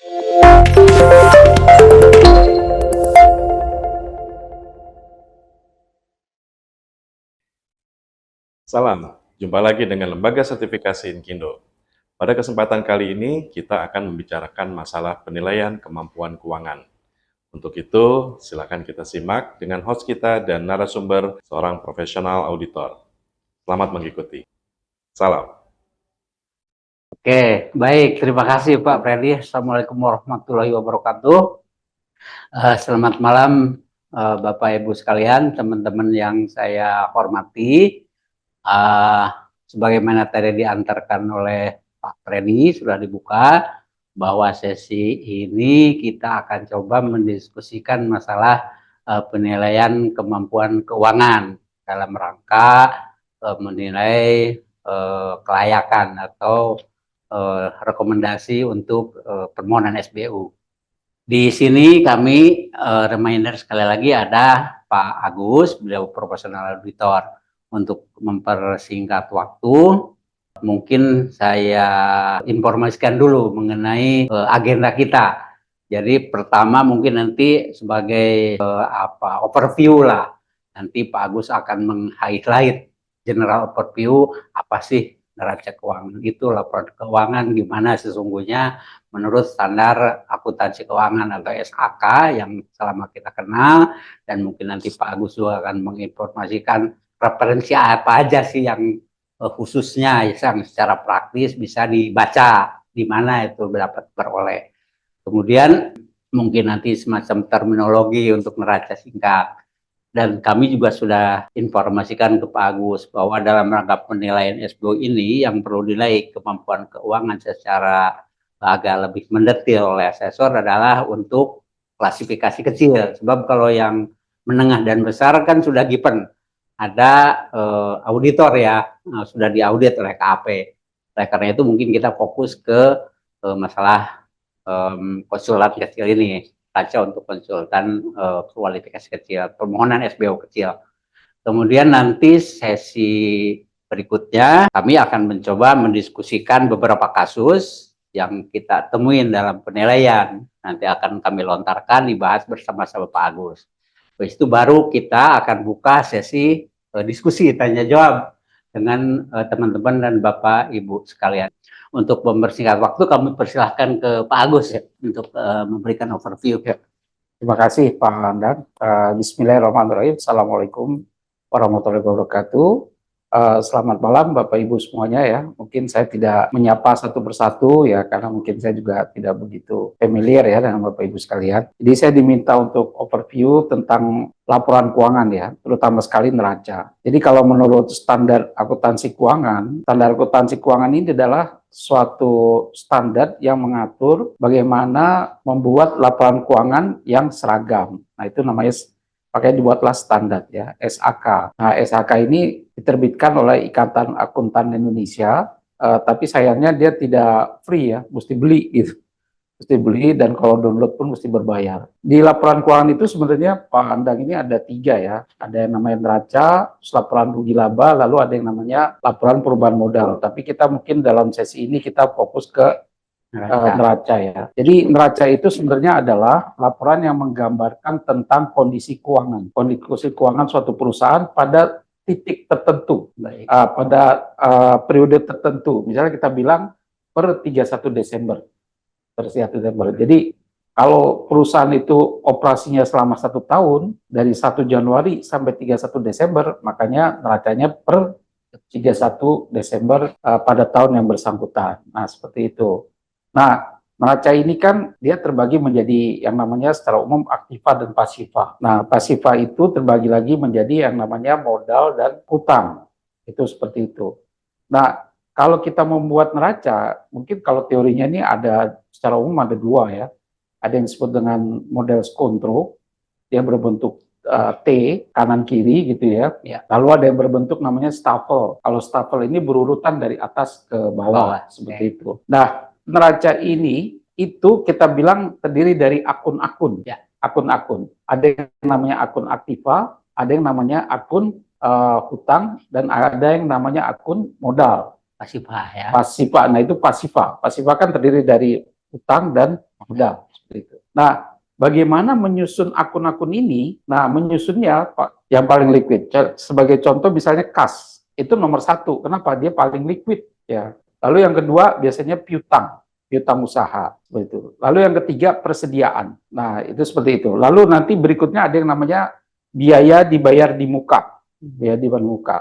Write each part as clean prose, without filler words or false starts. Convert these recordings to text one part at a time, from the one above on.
Salam, jumpa lagi dengan Lembaga Sertifikasi Inkindo. Pada kesempatan kali ini, kita akan membicarakan masalah penilaian kemampuan keuangan. Untuk itu, silakan kita simak dengan host kita dan narasumber seorang profesional auditor. Selamat mengikuti. Salam. Oke, baik. Terima kasih Pak Freddy. Assalamualaikum warahmatullahi wabarakatuh. Selamat malam Bapak Ibu sekalian, teman-teman yang saya hormati. Sebagaimana tadi diantarkan oleh Pak Freddy, sudah dibuka bahwa sesi ini kita akan coba mendiskusikan masalah penilaian kemampuan keuangan dalam rangka menilai kelayakan atau rekomendasi untuk permohonan SBU. Di sini kami reminder sekali lagi ada Pak Agus, beliau profesional auditor. Untuk mempersingkat waktu, mungkin saya informasikan dulu mengenai agenda kita. Jadi pertama mungkin nanti sebagai overview lah. Nanti Pak Agus akan meng-highlight general overview apa sih neraca keuangan itu, laporan keuangan gimana sesungguhnya menurut standar akuntansi keuangan atau SAK yang selama kita kenal, dan mungkin nanti Pak Agus juga akan menginformasikan referensi apa aja sih yang khususnya yang secara praktis bisa dibaca di mana itu dapat beroleh. Kemudian mungkin nanti semacam terminologi untuk neraca singkat. Dan kami juga sudah informasikan ke Pak Agus bahwa dalam rangka penilaian SBU ini yang perlu dinilai kemampuan keuangan secara agak lebih mendetil oleh asesor adalah untuk klasifikasi kecil. Sebab kalau yang menengah dan besar kan sudah given. Ada auditor ya, sudah diaudit oleh KAP. Oleh karena itu mungkin kita fokus ke masalah konsultan kecil ini, saja untuk konsultan kualifikasi kecil, permohonan SBO kecil. Kemudian nanti sesi berikutnya kami akan mencoba mendiskusikan beberapa kasus yang kita temuin dalam penilaian. Nanti akan kami lontarkan, dibahas bersama-sama Pak Agus. Habis itu baru kita akan buka sesi diskusi tanya jawab dengan teman-teman dan Bapak Ibu sekalian. Untuk mempersingkat waktu, kami persilahkan ke Pak Agus ya, untuk memberikan overview. Ya. Terima kasih Pak Andan. Bismillahirrahmanirrahim. Assalamualaikum warahmatullahi wabarakatuh. Selamat malam Bapak Ibu semuanya ya. Mungkin saya tidak menyapa satu persatu ya, karena mungkin saya juga tidak begitu familiar ya dengan Bapak Ibu sekalian. Jadi saya diminta untuk overview tentang laporan keuangan ya, terutama sekali neraca. Jadi kalau menurut standar akuntansi keuangan ini adalah suatu standar yang mengatur bagaimana membuat laporan keuangan yang seragam. Nah itu namanya pakai dibuatlah standar ya, SAK. Nah, SAK ini diterbitkan oleh Ikatan Akuntan Indonesia, tapi sayangnya dia tidak free ya, mesti beli gitu. Mesti beli, dan kalau download pun mesti berbayar. Di laporan keuangan itu sebenarnya Pak Andang ini ada 3 ya. Ada yang namanya neraca, laporan rugi laba, lalu ada yang namanya laporan perubahan modal. Tapi kita mungkin dalam sesi ini kita fokus ke neraca ya. Jadi neraca itu sebenarnya adalah laporan yang menggambarkan tentang kondisi keuangan suatu perusahaan pada titik tertentu, pada periode tertentu. Misalnya kita bilang per 31 Desember. Jadi kalau perusahaan itu operasinya selama 1 tahun, dari 1 Januari sampai 31 Desember, makanya neracanya per 31 Desember pada tahun yang bersangkutan. Nah, seperti itu. Nah, neraca ini kan dia terbagi menjadi yang namanya secara umum aktiva dan pasiva. Nah, pasiva itu terbagi lagi menjadi yang namanya modal dan utang. Itu seperti itu. Nah, kalau kita membuat neraca, mungkin kalau teorinya ini ada secara umum ada 2 ya. Ada yang disebut dengan model Scontro, dia berbentuk T kanan kiri gitu ya. Lalu ada yang berbentuk namanya staffel. Kalau staffel ini berurutan dari atas ke bawah seperti itu. Nah, neraca ini itu kita bilang terdiri dari akun-akun. Akun-akun. Ada yang namanya akun aktiva, ada yang namanya akun hutang, dan ada yang namanya akun modal. Pasiva ya. Pasiva. Nah, itu pasiva. Pasiva kan terdiri dari utang dan modal seperti itu. Nah, bagaimana menyusun akun-akun ini? Nah, menyusunnya Pak, yang paling liquid. Sebagai contoh misalnya kas, itu nomor satu. Kenapa? Dia paling liquid ya. Lalu yang kedua biasanya piutang usaha seperti itu. Lalu yang ketiga persediaan. Nah, itu seperti itu. Lalu nanti berikutnya ada yang namanya biaya dibayar di muka. Biaya dibayar muka.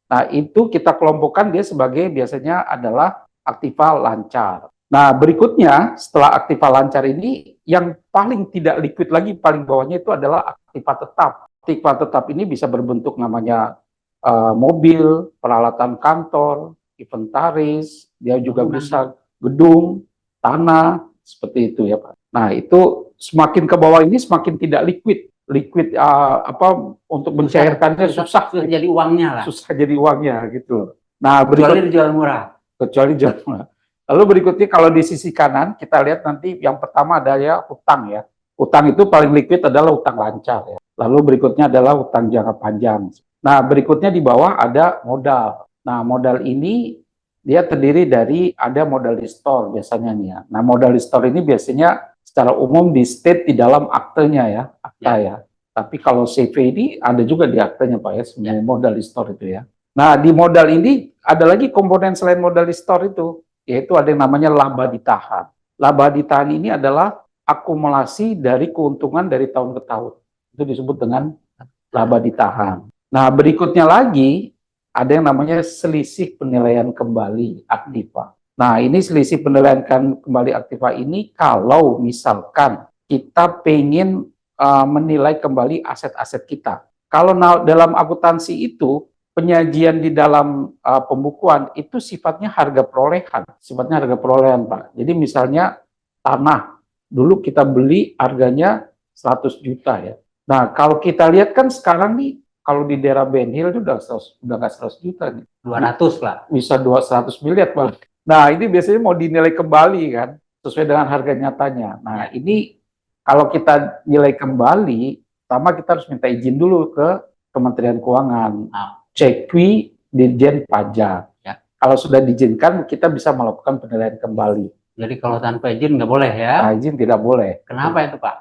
Nah, itu kita kelompokkan dia sebagai biasanya adalah aktiva lancar. Nah, berikutnya setelah aktiva lancar ini yang paling tidak liquid lagi paling bawahnya itu adalah aktiva tetap. Aktiva tetap ini bisa berbentuk namanya mobil, peralatan kantor, inventaris, dia juga bisa gedung, tanah, seperti itu ya Pak. Nah, itu semakin ke bawah ini semakin tidak liquid. Liquid untuk mencairkannya susah jadi uangnya lah. Susah jadi uangnya gitu. Nah, kecuali dijual murah. Kecuali jual murah. Lalu berikutnya kalau di sisi kanan kita lihat nanti yang pertama ada ya hutang ya. Hutang itu paling liquid adalah hutang lancar ya. Lalu berikutnya adalah hutang jangka panjang. Nah, berikutnya di bawah ada modal. Nah, modal ini dia terdiri dari ada modal di store biasanya nih ya. Nah, modal di store ini biasanya secara umum di state di dalam aktenya ya, akta ya. Tapi kalau CV ini ada juga di aktenya Pak ya, semua modal di store itu ya. Nah, di modal ini ada lagi komponen selain modal di store itu, yaitu ada yang namanya laba ditahan. Laba ditahan ini adalah akumulasi dari keuntungan dari tahun ke tahun. Itu disebut dengan laba ditahan. Nah, berikutnya lagi ada yang namanya selisih penilaian kembali aktiva. Nah, ini selisih penilaian kembali aktiva ini kalau misalkan kita pengen menilai kembali aset-aset kita. Kalau dalam akuntansi itu, penyajian di dalam pembukuan itu sifatnya harga perolehan. Sifatnya harga perolehan, Pak. Jadi misalnya tanah, dulu kita beli harganya 100 juta ya. Nah, kalau kita lihat kan sekarang nih, kalau di daerah Ben Hill itu udah nggak 100 juta nih. 200 lah. Bisa 200 miliar, Pak. Nah, ini biasanya mau dinilai kembali kan, sesuai dengan harga nyatanya. Nah, ini kalau kita nilai kembali, pertama kita harus minta izin dulu ke Kementerian Keuangan, cekwi Dirjen Pajak. Ya. Kalau sudah diizinkan, kita bisa melakukan penilaian kembali. Jadi kalau tanpa izin nggak boleh ya? Nah, izin tidak boleh. Kenapa itu Pak?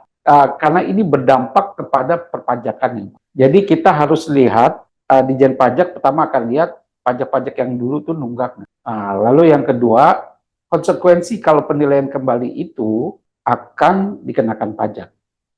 Karena ini berdampak kepada perpajakan. Jadi kita harus lihat, Dirjen Pajak pertama akan lihat pajak-pajak yang dulu tuh nunggak. Lalu yang kedua, konsekuensi kalau penilaian kembali itu akan dikenakan pajak.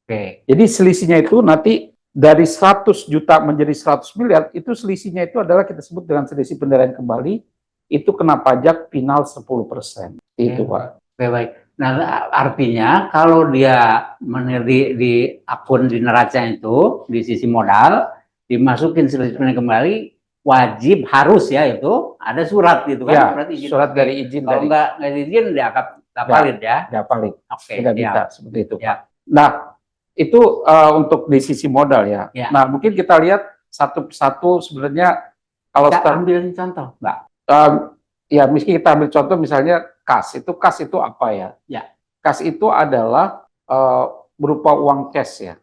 Oke. Jadi selisihnya itu nanti dari 100 juta menjadi 100 miliar, itu selisihnya itu adalah kita sebut dengan selisih penilaian kembali, itu kena pajak final 10%. Itu Pak. Oke, baik. Nah, artinya kalau dia di akun di neraca itu, di sisi modal, dimasukin selisih penilaian kembali, wajib harus ya itu, ada surat gitu kan. Ya, izin. surat dari izin. Kalau nggak izin, dia nggak valid ya? Nggak valid. Oke. Tidak bisa seperti itu Pak. Ya. Nah, itu untuk di sisi modal ya. Nah, mungkin kita lihat satu persatu sebenarnya kalau kita ambil contoh, Mbak. Ya, mungkin kita ambil contoh misalnya kas. Kas itu apa ya? Ya. Kas itu adalah berupa uang cash ya.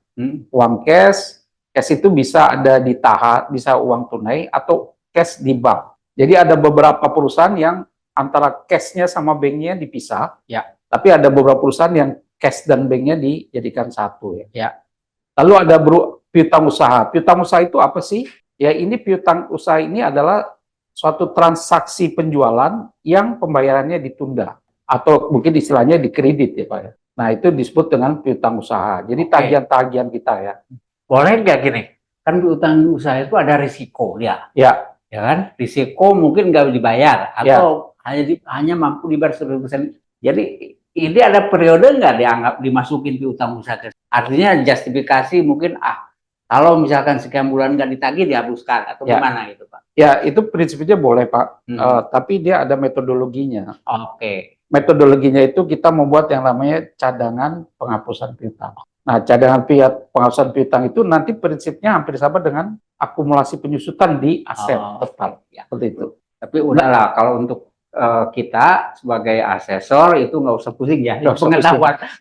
Uang cash itu bisa ada ditahan, bisa uang tunai atau cash di bank. Jadi ada beberapa perusahaan yang antara cashnya sama banknya dipisah. Ya. Tapi ada beberapa perusahaan yang cash dan banknya dijadikan satu ya. Ya. Lalu ada piutang usaha. Piutang usaha itu apa sih? Ya, ini piutang usaha ini adalah suatu transaksi penjualan yang pembayarannya ditunda atau mungkin istilahnya dikredit ya Pak ya. Nah, itu disebut dengan piutang usaha. Jadi tagihan-tagihan kita ya. Boleh nggak gini? Kan piutang usaha itu ada risiko ya. Ya. Ya kan? Risiko mungkin nggak dibayar atau hanya mampu dibayar 100%. Jadi ini ada periode nggak dianggap dimasukin piutang usaha? Artinya justifikasi mungkin kalau misalkan sekian bulan nggak ditagih dihapuskan atau gimana gitu Pak? Ya, itu prinsipnya boleh Pak. Tapi dia ada metodologinya. Oke. Metodologinya itu kita membuat yang namanya cadangan penghapusan piutang. Nah, cadangan penghapusan piutang itu nanti prinsipnya hampir sama dengan akumulasi penyusutan di aset total. Ya, seperti itu. Tapi udahlah, kalau untuk kita sebagai asesor itu nggak usah pusing ya.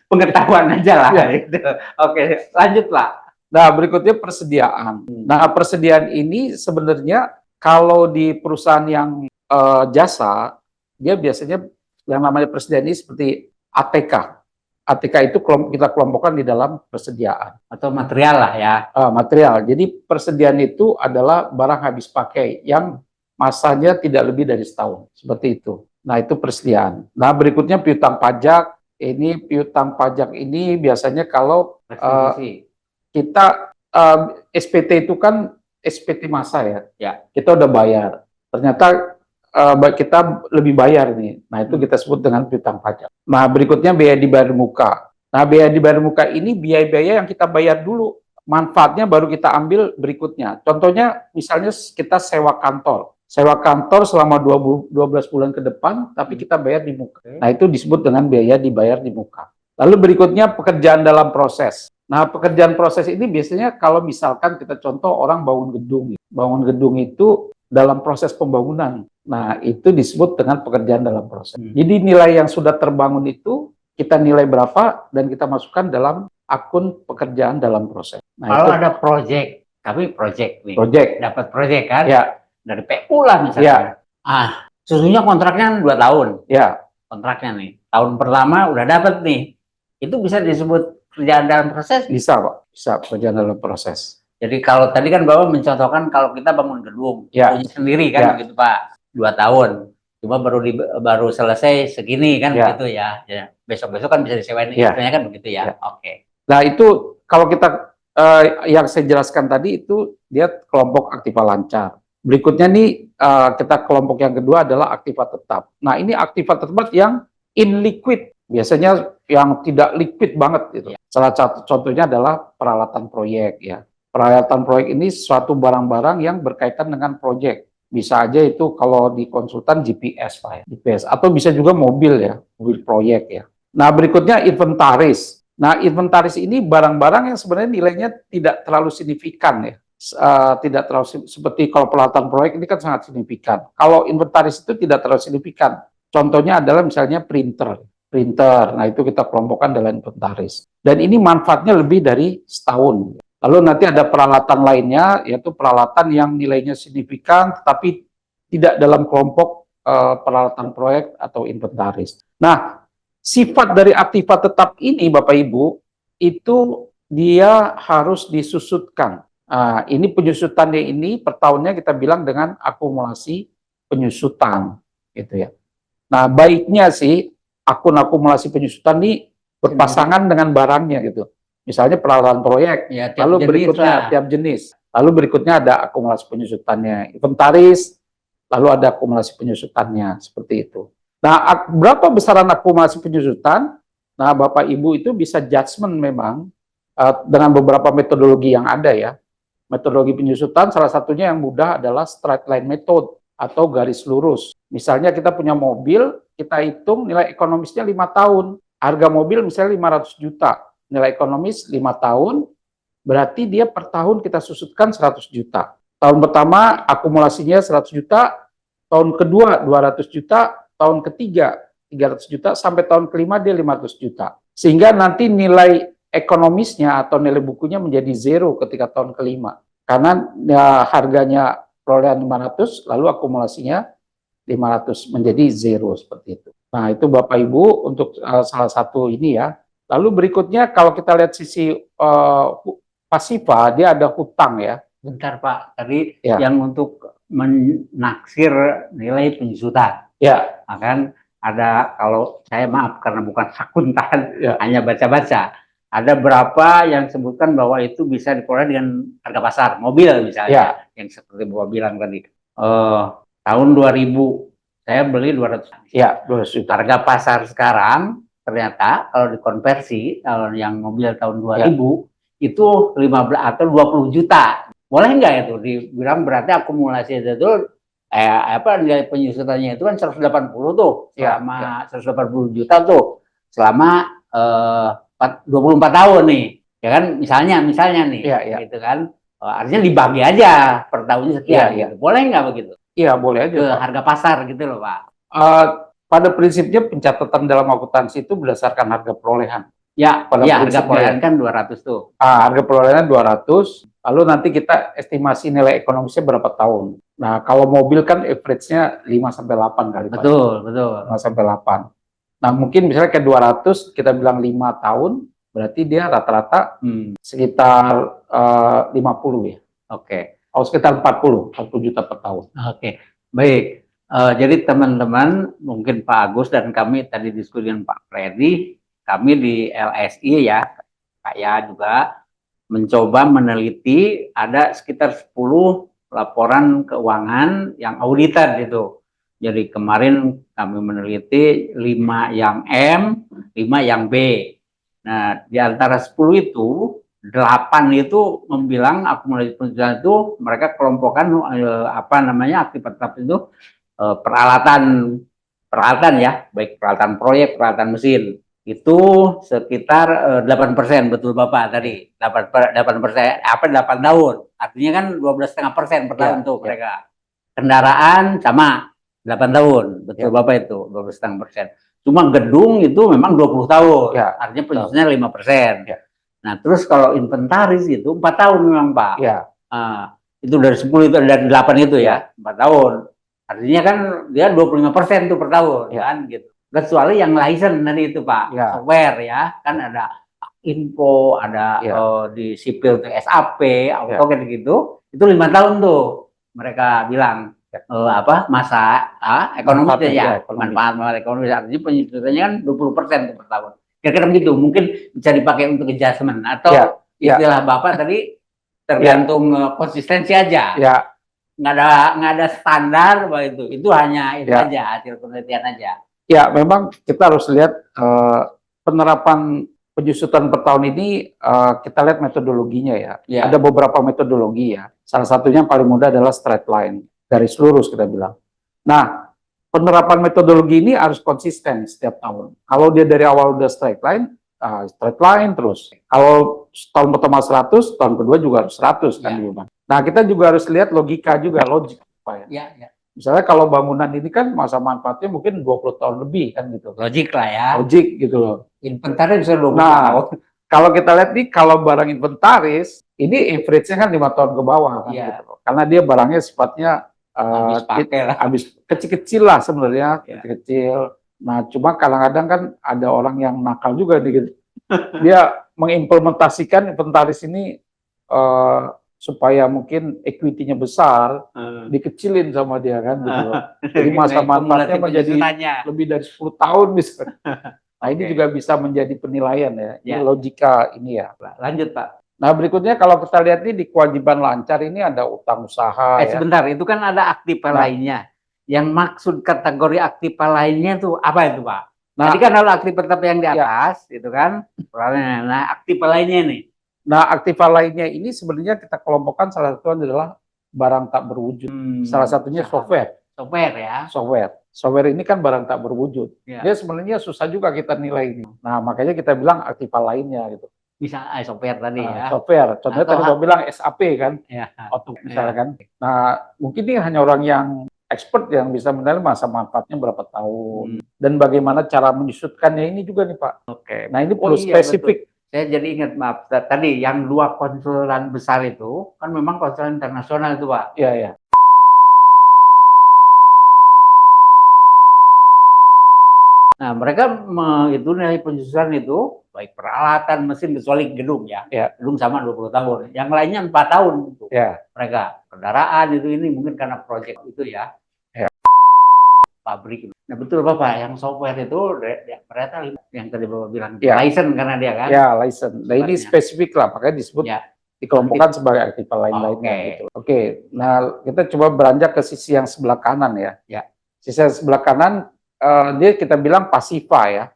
Pengetahuan aja lah. Gitu. Oke, lanjut Pak. Nah, berikutnya persediaan. Nah, persediaan ini sebenarnya kalau di perusahaan yang jasa, dia biasanya yang namanya persediaan ini seperti ATK. ATK itu kita kelompokkan di dalam persediaan. Atau material lah ya. Material. Jadi persediaan itu adalah barang habis pakai yang masanya tidak lebih dari setahun. Seperti itu. Nah, itu persediaan. Nah, berikutnya piutang pajak. Ini piutang pajak ini biasanya kalau Restitusi. kita SPT itu kan SPT masa ya. Ya. Kita udah bayar. Ternyata kita lebih bayar nih. Nah, itu kita sebut dengan piutang pajak. Nah, berikutnya biaya dibayar muka. Nah, biaya dibayar muka ini biaya-biaya yang kita bayar dulu. Manfaatnya baru kita ambil berikutnya. Contohnya misalnya kita sewa kantor. Sewa kantor selama 12 bulan ke depan, tapi kita bayar di muka. Nah, itu disebut dengan biaya dibayar di muka. Lalu berikutnya pekerjaan dalam proses. Nah, pekerjaan proses ini biasanya kalau misalkan kita contoh orang bangun gedung. Bangun gedung itu dalam proses pembangunan. Nah, itu disebut dengan pekerjaan dalam proses. Jadi nilai yang sudah terbangun itu kita nilai berapa dan kita masukkan dalam akun pekerjaan dalam proses. Nah, Kalau itu ada project, kami project nih. project. Dapat project kan? Ya, Dari PU lah misalnya. Sesungguhnya kontraknya 2 tahun. ya. Kontraknya nih. Tahun pertama udah dapat nih. Itu bisa disebut pekerjaan dalam proses. Bisa, Pak. Bisa pekerjaan dalam proses. Jadi kalau tadi kan Bapak mencontohkan kalau kita bangun gedung, Ya. punya sendiri kan Ya. begitu Pak, 2 tahun. Cuma baru selesai segini kan Ya. begitu ya. Ya. Besok-besok kan bisa disewain Ya. istilahnya kan begitu ya. Ya. Oke. Nah, itu kalau kita yang saya jelaskan tadi itu dia kelompok aktiva lancar. Berikutnya nih kita kelompok yang kedua adalah aktiva tetap. Nah, ini aktiva tetap yang in liquid. Biasanya yang tidak liquid banget gitu. Ya. Salah satu contohnya adalah peralatan proyek ya. Peralatan proyek ini suatu barang-barang yang berkaitan dengan proyek. Bisa aja itu kalau di konsultan GPS Pak ya, GPS atau bisa juga mobil ya, mobil proyek ya. Nah, berikutnya inventaris. Nah, inventaris ini barang-barang yang sebenarnya nilainya tidak terlalu signifikan ya. Tidak terlalu seperti kalau peralatan proyek ini kan sangat signifikan. Kalau inventaris itu tidak terlalu signifikan. Contohnya adalah misalnya printer. Nah itu kita kelompokkan dalam inventaris. Dan ini manfaatnya lebih dari setahun. Lalu nanti ada peralatan lainnya, yaitu peralatan yang nilainya signifikan, tetapi tidak dalam kelompok peralatan proyek atau inventaris. Nah, sifat dari aktiva tetap ini, Bapak Ibu, itu dia harus disusutkan. Ini penyusutannya ini per tahunnya kita bilang dengan akumulasi penyusutan, gitu ya. Nah, baiknya sih akun akumulasi penyusutan ini berpasangan dengan barangnya gitu. Misalnya peralatan proyek, Ya, lalu berikutnya tiap jenis, lalu berikutnya ada akumulasi penyusutannya, inventaris, lalu ada akumulasi penyusutannya seperti itu. Nah, berapa besaran akumulasi penyusutan? Nah, Bapak Ibu itu bisa judgement memang dengan beberapa metodologi yang ada ya. Metodologi penyusutan salah satunya yang mudah adalah straight line method atau garis lurus. Misalnya kita punya mobil, kita hitung nilai ekonomisnya 5 tahun. Harga mobil misalnya 500 juta. Nilai ekonomis 5 tahun, berarti dia per tahun kita susutkan 100 juta. Tahun pertama akumulasinya 100 juta, tahun kedua 200 juta, tahun ketiga 300 juta, sampai tahun kelima dia 500 juta. Sehingga nanti nilai ekonomisnya atau nilai bukunya menjadi zero ketika tahun kelima. Karena ya, harganya perolehan 500, lalu akumulasinya 500 menjadi zero seperti itu. Nah, itu Bapak Ibu untuk salah satu ini ya. Lalu berikutnya kalau kita lihat sisi pasifa, dia ada hutang ya. Bentar Pak, tadi Ya. yang untuk menaksir nilai penyusutan. Ya. Akan ada, kalau saya maaf karena bukan akuntan, Ya. hanya baca-baca. Ada berapa yang sebutkan bahwa itu bisa diperoleh dengan harga pasar, mobil misalnya, yang seperti Bapak bilang tadi. Tahun 2000, saya beli 200. Ya, 200 juta. Harga pasar sekarang, ternyata kalau dikonversi, kalau yang mobil tahun 2000, itu 15 atau 20 juta. Boleh nggak itu dibilang berarti akumulasi itu nilai penyusutannya itu kan 180 tuh, selama 180 juta tuh, selama 24 tahun nih, ya kan, misalnya nih, gitu kan, artinya dibagi aja per tahunnya sekian, gitu. Boleh nggak begitu? Iya, boleh aja, ke Pak. Harga pasar gitu loh, Pak. Pada prinsipnya pencatatan dalam akuntansi itu berdasarkan harga perolehan. Ya, harga perolehan kan 200 tuh. Harga perolehan 200, lalu nanti kita estimasi nilai ekonomisnya berapa tahun. Nah, kalau mobil kan average-nya 5-8 kali. Betul, Pak. Betul. 5-8. Nah, mungkin misalnya ke 200 kita bilang 5 tahun, berarti dia rata-rata sekitar 50 ya. Oke. Oh, sekitar 40 juta per tahun. Oke, baik. Jadi teman-teman, mungkin Pak Agus dan kami tadi diskusi dengan Pak Freddy, kami di LSI ya, saya juga mencoba meneliti ada sekitar 10 laporan keuangan yang audited itu. Jadi kemarin kami meneliti 5 yang M, 5 yang B. Nah, di antara 10 itu 8 itu membilang akumulasi penjualan itu mereka kelompokkan apa namanya aktivitas itu peralatan ya, baik peralatan proyek, peralatan mesin itu sekitar 8%, betul Bapak tadi 8%, apa 8 tahun artinya kan 12,5% per tahun tuh mereka. Kendaraan sama 8 tahun, betul Bapak itu 12,5%. Cuma gedung itu memang 20 tahun, artinya penyusunnya 5%. Nah, terus kalau inventaris itu 4 tahun memang Pak. Itu dari 10 itu, dari 8 itu ya, 4 tahun. Artinya kan dia 25% tuh per tahun, kan gitu. Kecuali yang license tadi itu Pak, software ya, kan ada info, ada di sipil itu SAP, AutoCAD gitu, itu 5 tahun tuh mereka bilang apa masa ekonomis ya, manfaat ekonomis, artinya penyusutannya kan 20% tuh per tahun. Kira-kira begitu, mungkin bisa dipakai untuk adjustment atau istilah Bapak tadi tergantung konsistensi aja. Nggak ada standar bahwa itu hanya itu aja, hasil penelitian aja. Ya, memang kita harus lihat penerapan penyusutan per tahun ini, kita lihat metodologinya ya. Ada beberapa metodologi ya. Salah satunya yang paling mudah adalah straight line, garis lurus kita bilang. Nah, penerapan metodologi ini harus konsisten setiap tahun. Kalau dia dari awal udah straight line terus. Kalau tahun pertama 100, tahun kedua juga harus 100 kan. Nah, kita juga harus lihat logika juga, logik Pak ya. Misalnya kalau bangunan ini kan masa manfaatnya mungkin 20 tahun lebih kan gitu. Logik lah ya. Logik gitu loh. Inventaris bisa 20 tahun. Nah, kalau kita lihat nih, kalau barang inventaris, ini average-nya kan 5 tahun ke bawah kan gitu loh. Karena dia barangnya sifatnya habis kecil-kecil lah sebenarnya, kecil-kecil. Nah, cuma kadang-kadang kan ada orang yang nakal juga nih gitu. Dia mengimplementasikan inventaris ini supaya mungkin equity-nya besar, dikecilin sama dia kan gitu loh. Jadi masa manfaatnya menjadi lebih dari 10 tahun misalnya. Nah, ini juga bisa menjadi penilaian ya. Ini logika ini ya. Lanjut Pak. Nah, berikutnya kalau kita lihat nih di kewajiban lancar ini ada utang usaha ya. Sebentar, itu kan ada aktiva lainnya. Yang maksud kategori aktiva lainnya itu apa itu Pak? Nah, tadi kan ada aktiva yang di atas, itu kan. Nah, aktiva lainnya nih. Nah, aktiva lainnya ini sebenarnya kita kelompokkan salah satu adalah barang tak berwujud. Salah satunya software. Software ya. Software ini kan barang tak berwujud. Dia sebenarnya susah juga kita nilai ini. Nah, makanya kita bilang aktiva lainnya gitu. Bisa software tadi ya. Software. Contohnya tadi saya bilang SAP kan. Misalnya kan. Nah, mungkin ini hanya orang yang expert yang bisa menilai masa manfaatnya berapa tahun. Dan bagaimana cara menyusutkannya ini juga nih Pak. Nah, ini perlu spesifik. Betul. Saya jadi ingat, maaf, tadi yang 2 konsultan besar itu, kan memang konsultan internasional itu Pak. Iya. Nah, mereka itu nilai penyusutan itu, baik peralatan, mesin, kecuali gedung ya. Gedung sama 20 tahun. Yang lainnya 4 tahun itu. Mereka, kendaraan itu ini mungkin karena proyek itu ya. Pabrik. Nah, betul Bapak, yang software itu ternyata yang tadi Bapak bilang license karena dia kan. License. Nah, ini spesifik lah, makanya disebut dikelompokkan sebagai aktiva lain-lainnya gitu. Nah, kita coba beranjak ke sisi yang sebelah kanan ya. Sisi yang sebelah kanan dia kita bilang pasifa ya.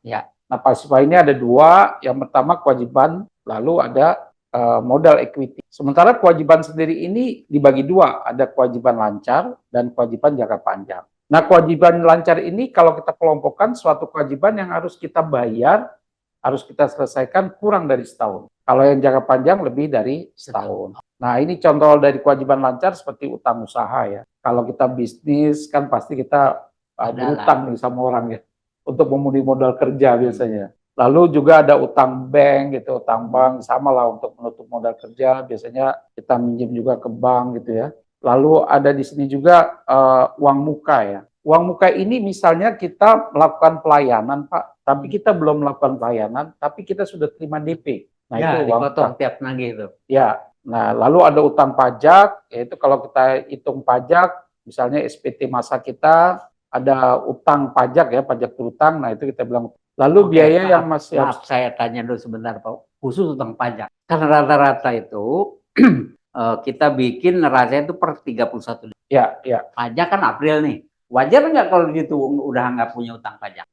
Nah, pasifa ini ada 2, yang pertama kewajiban, lalu ada modal equity. Sementara kewajiban sendiri ini dibagi 2, ada kewajiban lancar dan kewajiban jangka panjang. Nah, kewajiban lancar ini kalau kita kelompokkan suatu kewajiban yang harus kita bayar, harus kita selesaikan kurang dari setahun. Kalau yang jangka panjang lebih dari setahun. Nah, ini contoh dari kewajiban lancar seperti utang usaha ya. Kalau kita bisnis kan pasti kita berutang nih sama orang ya, untuk memenuhi modal kerja biasanya. Lalu juga ada utang bank gitu, utang bank sama lah untuk menutup modal kerja. Biasanya kita minjem juga ke bank gitu ya. Lalu ada di sini juga uang muka ya. Uang muka ini misalnya kita melakukan pelayanan, Pak, tapi kita belum melakukan pelayanan, tapi kita sudah terima DP. Nah, Ya, itu uang muka. dipotong tiap nagih itu. Ya, nah lalu ada utang pajak, yaitu kalau kita hitung pajak, misalnya SPT masa kita ada utang pajak ya, pajak berutang, nah itu kita bilang. Lalu Oke, biaya maaf, yang masih harus, maaf saya tanya dulu sebentar Pak, khusus utang pajak. Karena rata-rata itu kita bikin neraca itu per 31 Desember. ya, Pajak kan April nih. Wajar nggak kalau gitu udah nggak punya utang pajak?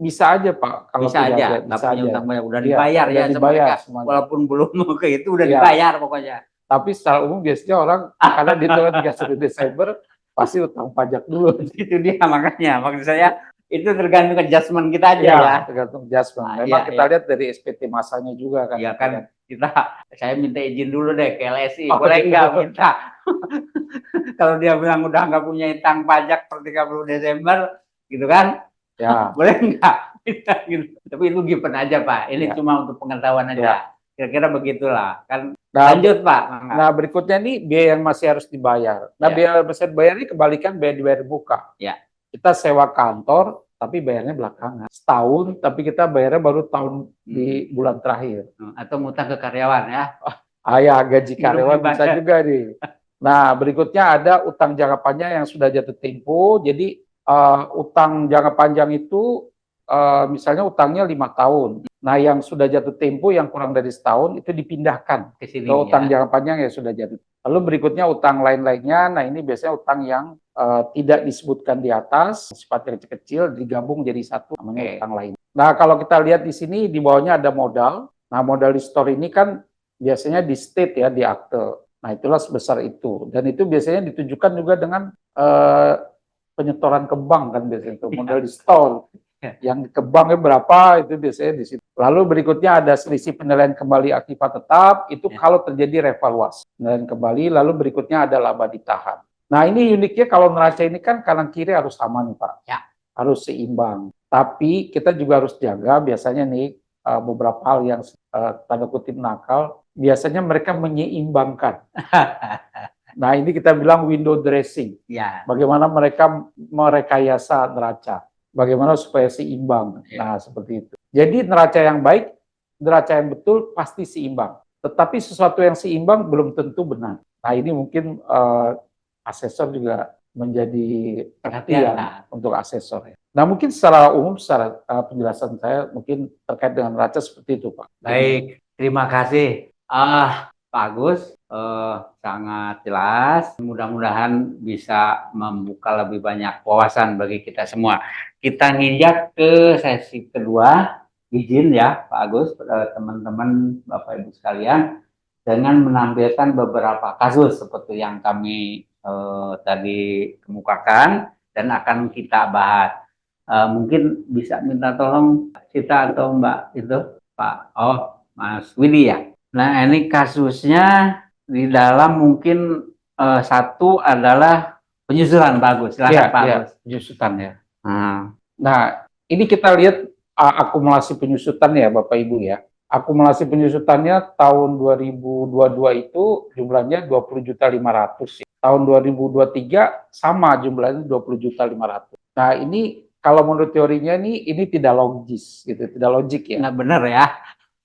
bisa aja Pak, kalau Bisa tidak aja, ada, nggak bisa punya aja. utang pajak, udah Iya, dibayar udah ya sama dibayar mereka. semuanya. Walaupun belum mau ke itu udah Iya. dibayar pokoknya. Tapi secara umum biasanya orang karena di tanggal 31 Desember pasti utang pajak dulu. Itu dia makanya. Maksud saya itu tergantung adjustment kita aja Ya, ya. tergantung adjustment. Ah, Memang iya, kita iya. lihat dari SPT masanya juga kan. Iya kan kita, saya minta izin dulu deh ke LSI, Oh, boleh gitu. nggak minta? Kalau dia bilang udah nggak punya utang pajak per 30 Desember, gitu kan? Ya, Boleh nggak? Minta gitu. Tapi itu given aja Pak, ini Ya. cuma untuk pengetahuan Ya. aja. Kira-kira begitulah. Kan nah, lanjut Pak. Mangga. nah berikutnya nih biaya yang masih harus dibayar. Nah, Ya. biaya yang masih dibayar ini kebalikan biaya dibayar buka. Ya. Kita sewa kantor, tapi bayarnya belakangan. Setahun, tapi kita bayarnya baru tahun di bulan terakhir. Atau ngutang ke karyawan ya. Ya, gaji karyawan Belum bisa dibayar. juga nih. Nah, berikutnya ada utang jangka panjang yang sudah jatuh tempo. Jadi utang jangka panjang itu misalnya utangnya 5 tahun. Nah, yang sudah jatuh tempo yang kurang dari setahun itu dipindahkan Ke sini ke utang ya. jangka panjang yang sudah jatuh. Lalu berikutnya utang lain-lainnya. Nah, ini biasanya utang yang tidak disebutkan di atas, sifatnya kecil-kecil digabung jadi satu namanya Oke. utang lain. Nah, kalau kita lihat di sini di bawahnya ada modal. Nah, modal di store ini kan biasanya di state ya, di akte. Nah, itulah sebesar itu. Dan itu biasanya ditujukan juga dengan penyetoran ke bank kan biasanya itu modal di store. Yang ke banknya berapa itu biasanya di situ. Lalu berikutnya ada selisih penilaian kembali aktiva tetap, itu kalau terjadi revaluasi. Penilaian kembali, lalu berikutnya ada laba ditahan. Nah, ini uniknya kalau neraca ini kan kanan kiri harus sama nih Pak. Ya. Harus seimbang. Tapi kita juga harus jaga biasanya nih beberapa hal yang tanda kutip nakal, biasanya mereka menyeimbangkan. Nah, ini kita bilang window dressing. Ya. Bagaimana mereka merekayasa neraca. Bagaimana supaya seimbang. Ya. Nah, seperti itu. Jadi neraca yang baik, neraca yang betul pasti seimbang. Tetapi sesuatu yang seimbang belum tentu benar. Nah, ini mungkin asesor juga menjadi perhatian untuk asesor. Nah, mungkin secara umum, secara penjelasan saya mungkin terkait dengan neraca seperti itu, Pak. Baik, terima kasih. Pak Agus, sangat jelas. Mudah-mudahan bisa membuka lebih banyak wawasan bagi kita semua. Kita nginjak ke sesi kedua, izin ya Pak Agus, teman-teman Bapak Ibu sekalian, dengan menampilkan beberapa kasus seperti yang kami tadi kemukakan dan akan kita bahas. Mungkin bisa minta tolong kita atau Mbak itu Pak, Mas Widi ya. Nah, ini kasusnya di dalam mungkin satu adalah penyusutan Pak Agus. Silakan Pak Agus. Penyusutan ya. Nah, ini kita lihat akumulasi penyusutan ya Bapak Ibu ya. Akumulasi penyusutannya tahun 2022 itu jumlahnya 20.500.000. Tahun 2023 sama jumlahnya 20.500.000. Nah, ini kalau menurut teorinya ini tidak logis gitu, tidak logik ya. Nggak benar ya.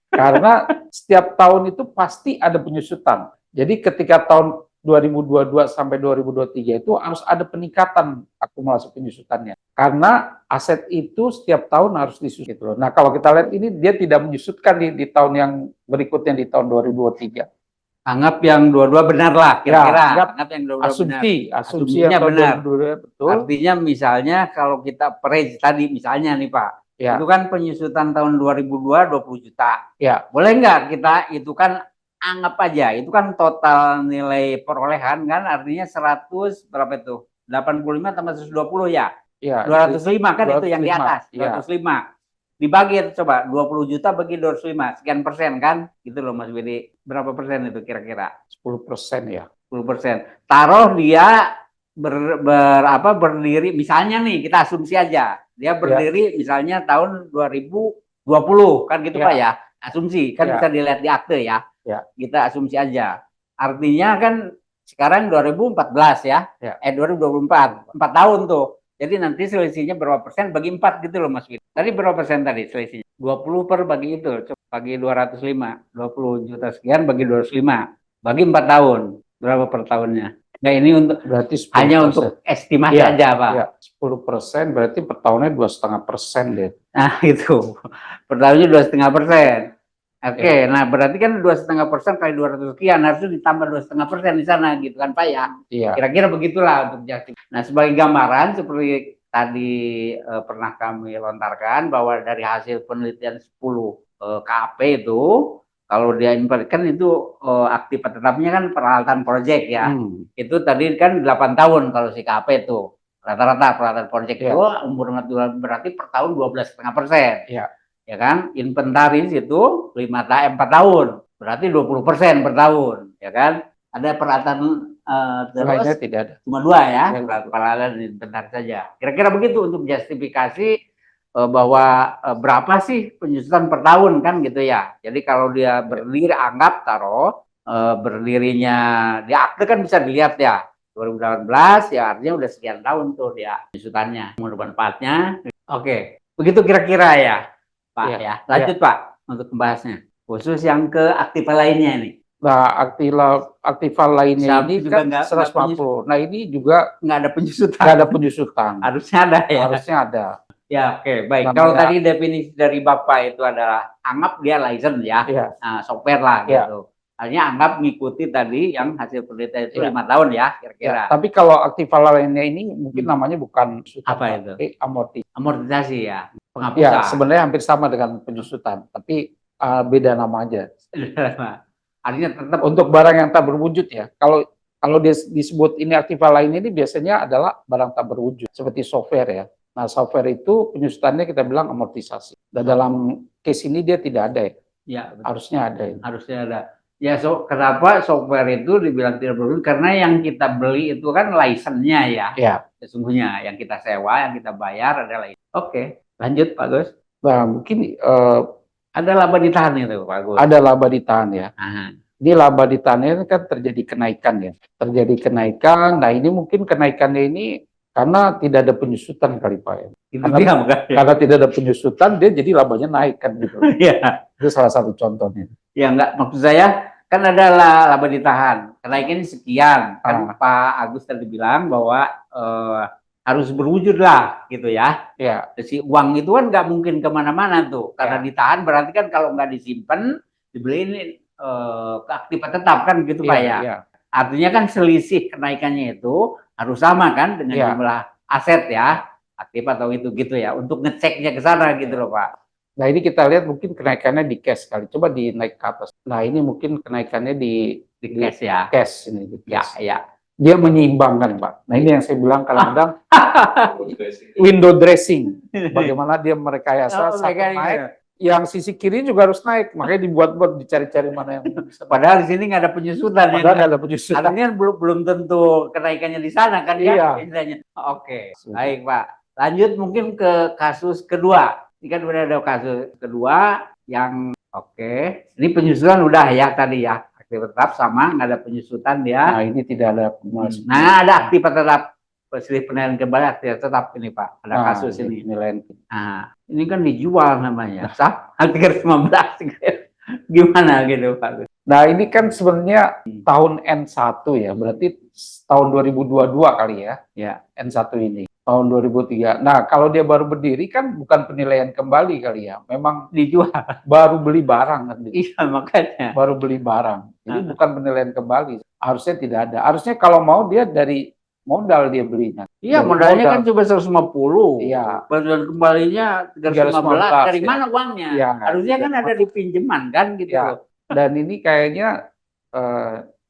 Karena setiap tahun itu pasti ada penyusutan. Jadi ketika tahun 2022 sampai 2023 itu harus ada peningkatan akumulasi penyusutannya. Karena aset itu setiap tahun harus disusut. Gitu. Nah, kalau kita lihat ini dia tidak menyusutkan di tahun yang berikutnya di tahun 2023. Anggap yang dua-dua benar lah kira-kira. Ya, anggap yang dua-dua benar. Asumsinya yang benar. 2022, betul. Artinya misalnya kalau kita perage tadi misalnya nih Pak, ya. Itu kan penyusutan tahun 2002 20 juta. Ya. Boleh nggak kita itu kan anggap aja itu kan total nilai perolehan kan artinya 100 berapa itu? 85 tambah 120 ya? Ya. 205 kan 205, itu yang di atas. 205. Ya. Dibagi coba 20 juta bagi 205 sekian persen kan? Gitu loh Mas Widi. Berapa persen itu kira-kira? 10% ya. 10%. Taruh dia berdiri misalnya nih kita asumsi aja dia berdiri misalnya tahun 2020 kan gitu Pak ya asumsi kan bisa dilihat di akte ya kita asumsi aja artinya kan sekarang 2014 ya, Ya. 2024, 4 tahun tuh. Jadi nanti selisihnya berapa persen bagi 4 gitu loh Mas Wid. Tadi berapa persen tadi selisihnya? 20 per bagi itu, coba bagi 205, 20 juta sekian bagi 205, bagi 4 tahun, berapa per tahunnya? Nah ini untuk Berarti 10%. hanya untuk estimasi Iya, aja Pak. Ya, 10% berarti per tahunnya 2,5% deh. Nah itu, per tahunnya 2,5%. Oke, nah berarti kan 2,5% kali 200 sekian harusnya ditambah 2,5% di sana gitu kan Pak ya. Iya. Kira-kira begitulah untuk justifikasi. Nah sebagai gambaran seperti tadi pernah kami lontarkan bahwa dari hasil penelitian 10 KAP itu kalau dia kan itu aktiva tetapnya kan peralatan proyek ya. Itu tadi kan 8 tahun kalau si KAP itu. Rata-rata peralatan proyek itu umur berarti per tahun 12,5%. Iya. Ya kan, inventaris itu 4 tahun, berarti 20% per tahun, ya kan. Ada peralatan Lainnya terus tidak ada. cuma 2 ya, Ya. peralatan inventaris saja. Kira-kira begitu untuk justifikasi bahwa berapa sih penyusutan per tahun kan gitu ya. Jadi kalau dia berdiri anggap taruh berdirinya di akte kan bisa dilihat ya 2018 ya artinya udah sekian tahun tuh dia penyusutannya, umur manfaatnya. Oke, begitu kira-kira ya. Pak ya. Lanjut Pak untuk membahasnya. Khusus yang ke aktiva lainnya ini. Nah, aktiva lainnya ini juga kan 150. Nah, ini juga nggak ada penyusutan. nggak ada penyusutan. Harusnya ada ya. Harusnya ada. Ya oke, baik. Namanya, kalau tadi definisi dari Bapak itu adalah anggap dia license ya, nah, software lah gitu. Artinya anggap mengikuti tadi yang hasil penelitian itu 5 tahun ya kira-kira. Tapi kalau aktiva lainnya ini mungkin namanya bukan apa itu? Amortisasi ya. Penghapusan. Ya, sebenarnya hampir sama dengan penyusutan, tapi beda nama aja. Artinya tetap untuk barang yang tak berwujud ya. Kalau disebut ini aktiva lain ini biasanya adalah barang tak berwujud seperti software ya. Nah, software itu penyusutannya kita bilang amortisasi. Dan dalam case ini dia tidak ada ya. Ya, betul. Harusnya ada. Ya. Harusnya ada. Ya, kenapa software itu dibilang tidak berwujud? Karena yang kita beli itu kan license-nya ya. Ya. Sesungguhnya yang kita sewa, yang kita bayar adalah license. Oke, lanjut Pak Gus. Nah, mungkin ada laba ditahan itu Pak Gus. Ada laba ditahan ya. Aha. Ini laba ditahan ini kan terjadi kenaikan ya. Terjadi kenaikan. Nah, ini mungkin kenaikannya ini karena tidak ada penyusutan kali Pak ya. Karena tidak ada penyusutan dia jadi labanya naik kan gitu. Iya. Itu salah satu contohnya. Ya enggak, maksud saya kan ada laba ditahan. Kenaikan sekian. Kan Pak Agus tadi bilang bahwa harus berwujud lah gitu ya. Ya. Si uang itu kan nggak mungkin kemana-mana tuh. Karena ditahan berarti kan kalau nggak disimpan dibeliin keaktifan tetap kan gitu Pak ya. Ya. Artinya kan selisih kenaikannya itu harus sama kan dengan jumlah aset ya, aktif atau itu gitu ya, untuk ngeceknya ke sana gitu loh Pak. Nah ini kita lihat mungkin kenaikannya di cash kali, coba dinaik ke atas. Nah ini mungkin kenaikannya di cash ya. Cash ini. Di cash. Ya. Dia menyeimbangkan Pak. Nah ini yang saya bilang kadang-kadang window dressing. Bagaimana dia merekayasa satu naik. Yang sisi kiri juga harus naik, makanya dibuat-buat dicari-cari mana yang bisa. Padahal di sini nggak ada penyusutan. Padahal nggak ada penyusutan. Artinya belum tentu kenaikannya di sana kan ya. Iya. Oke, baik Pak. Lanjut mungkin ke kasus kedua. Ini kan udah ada kasus kedua yang ini penyusutan udah ya tadi ya. Aktif tetap sama nggak ada penyusutan dia. Nah ini tidak ada. Nah ada aktif tetap. Silih penilaian kembali aktif tetap ini Pak. Ada kasus ini. Nah, ini kan dijual namanya. Artikel 15. Gimana gitu Pak? Nah ini kan sebenarnya tahun N1 ya. Berarti tahun 2022 kali ya. Ya N1 ini. Tahun 2003. Nah kalau dia baru berdiri kan bukan penilaian kembali kali ya. Memang dijual. Baru beli barang kan. Iya makanya. Baru beli barang. Jadi bukan penilaian kembali. Harusnya tidak ada. Harusnya kalau mau dia dari modal dia belinya. Iya, modalnya kan cuma 150. Iya. Bantuan kembalinya 315. Dari mana uangnya? Ya, harusnya kan ada di pinjaman kan gitu. Ya. Dan ini kayaknya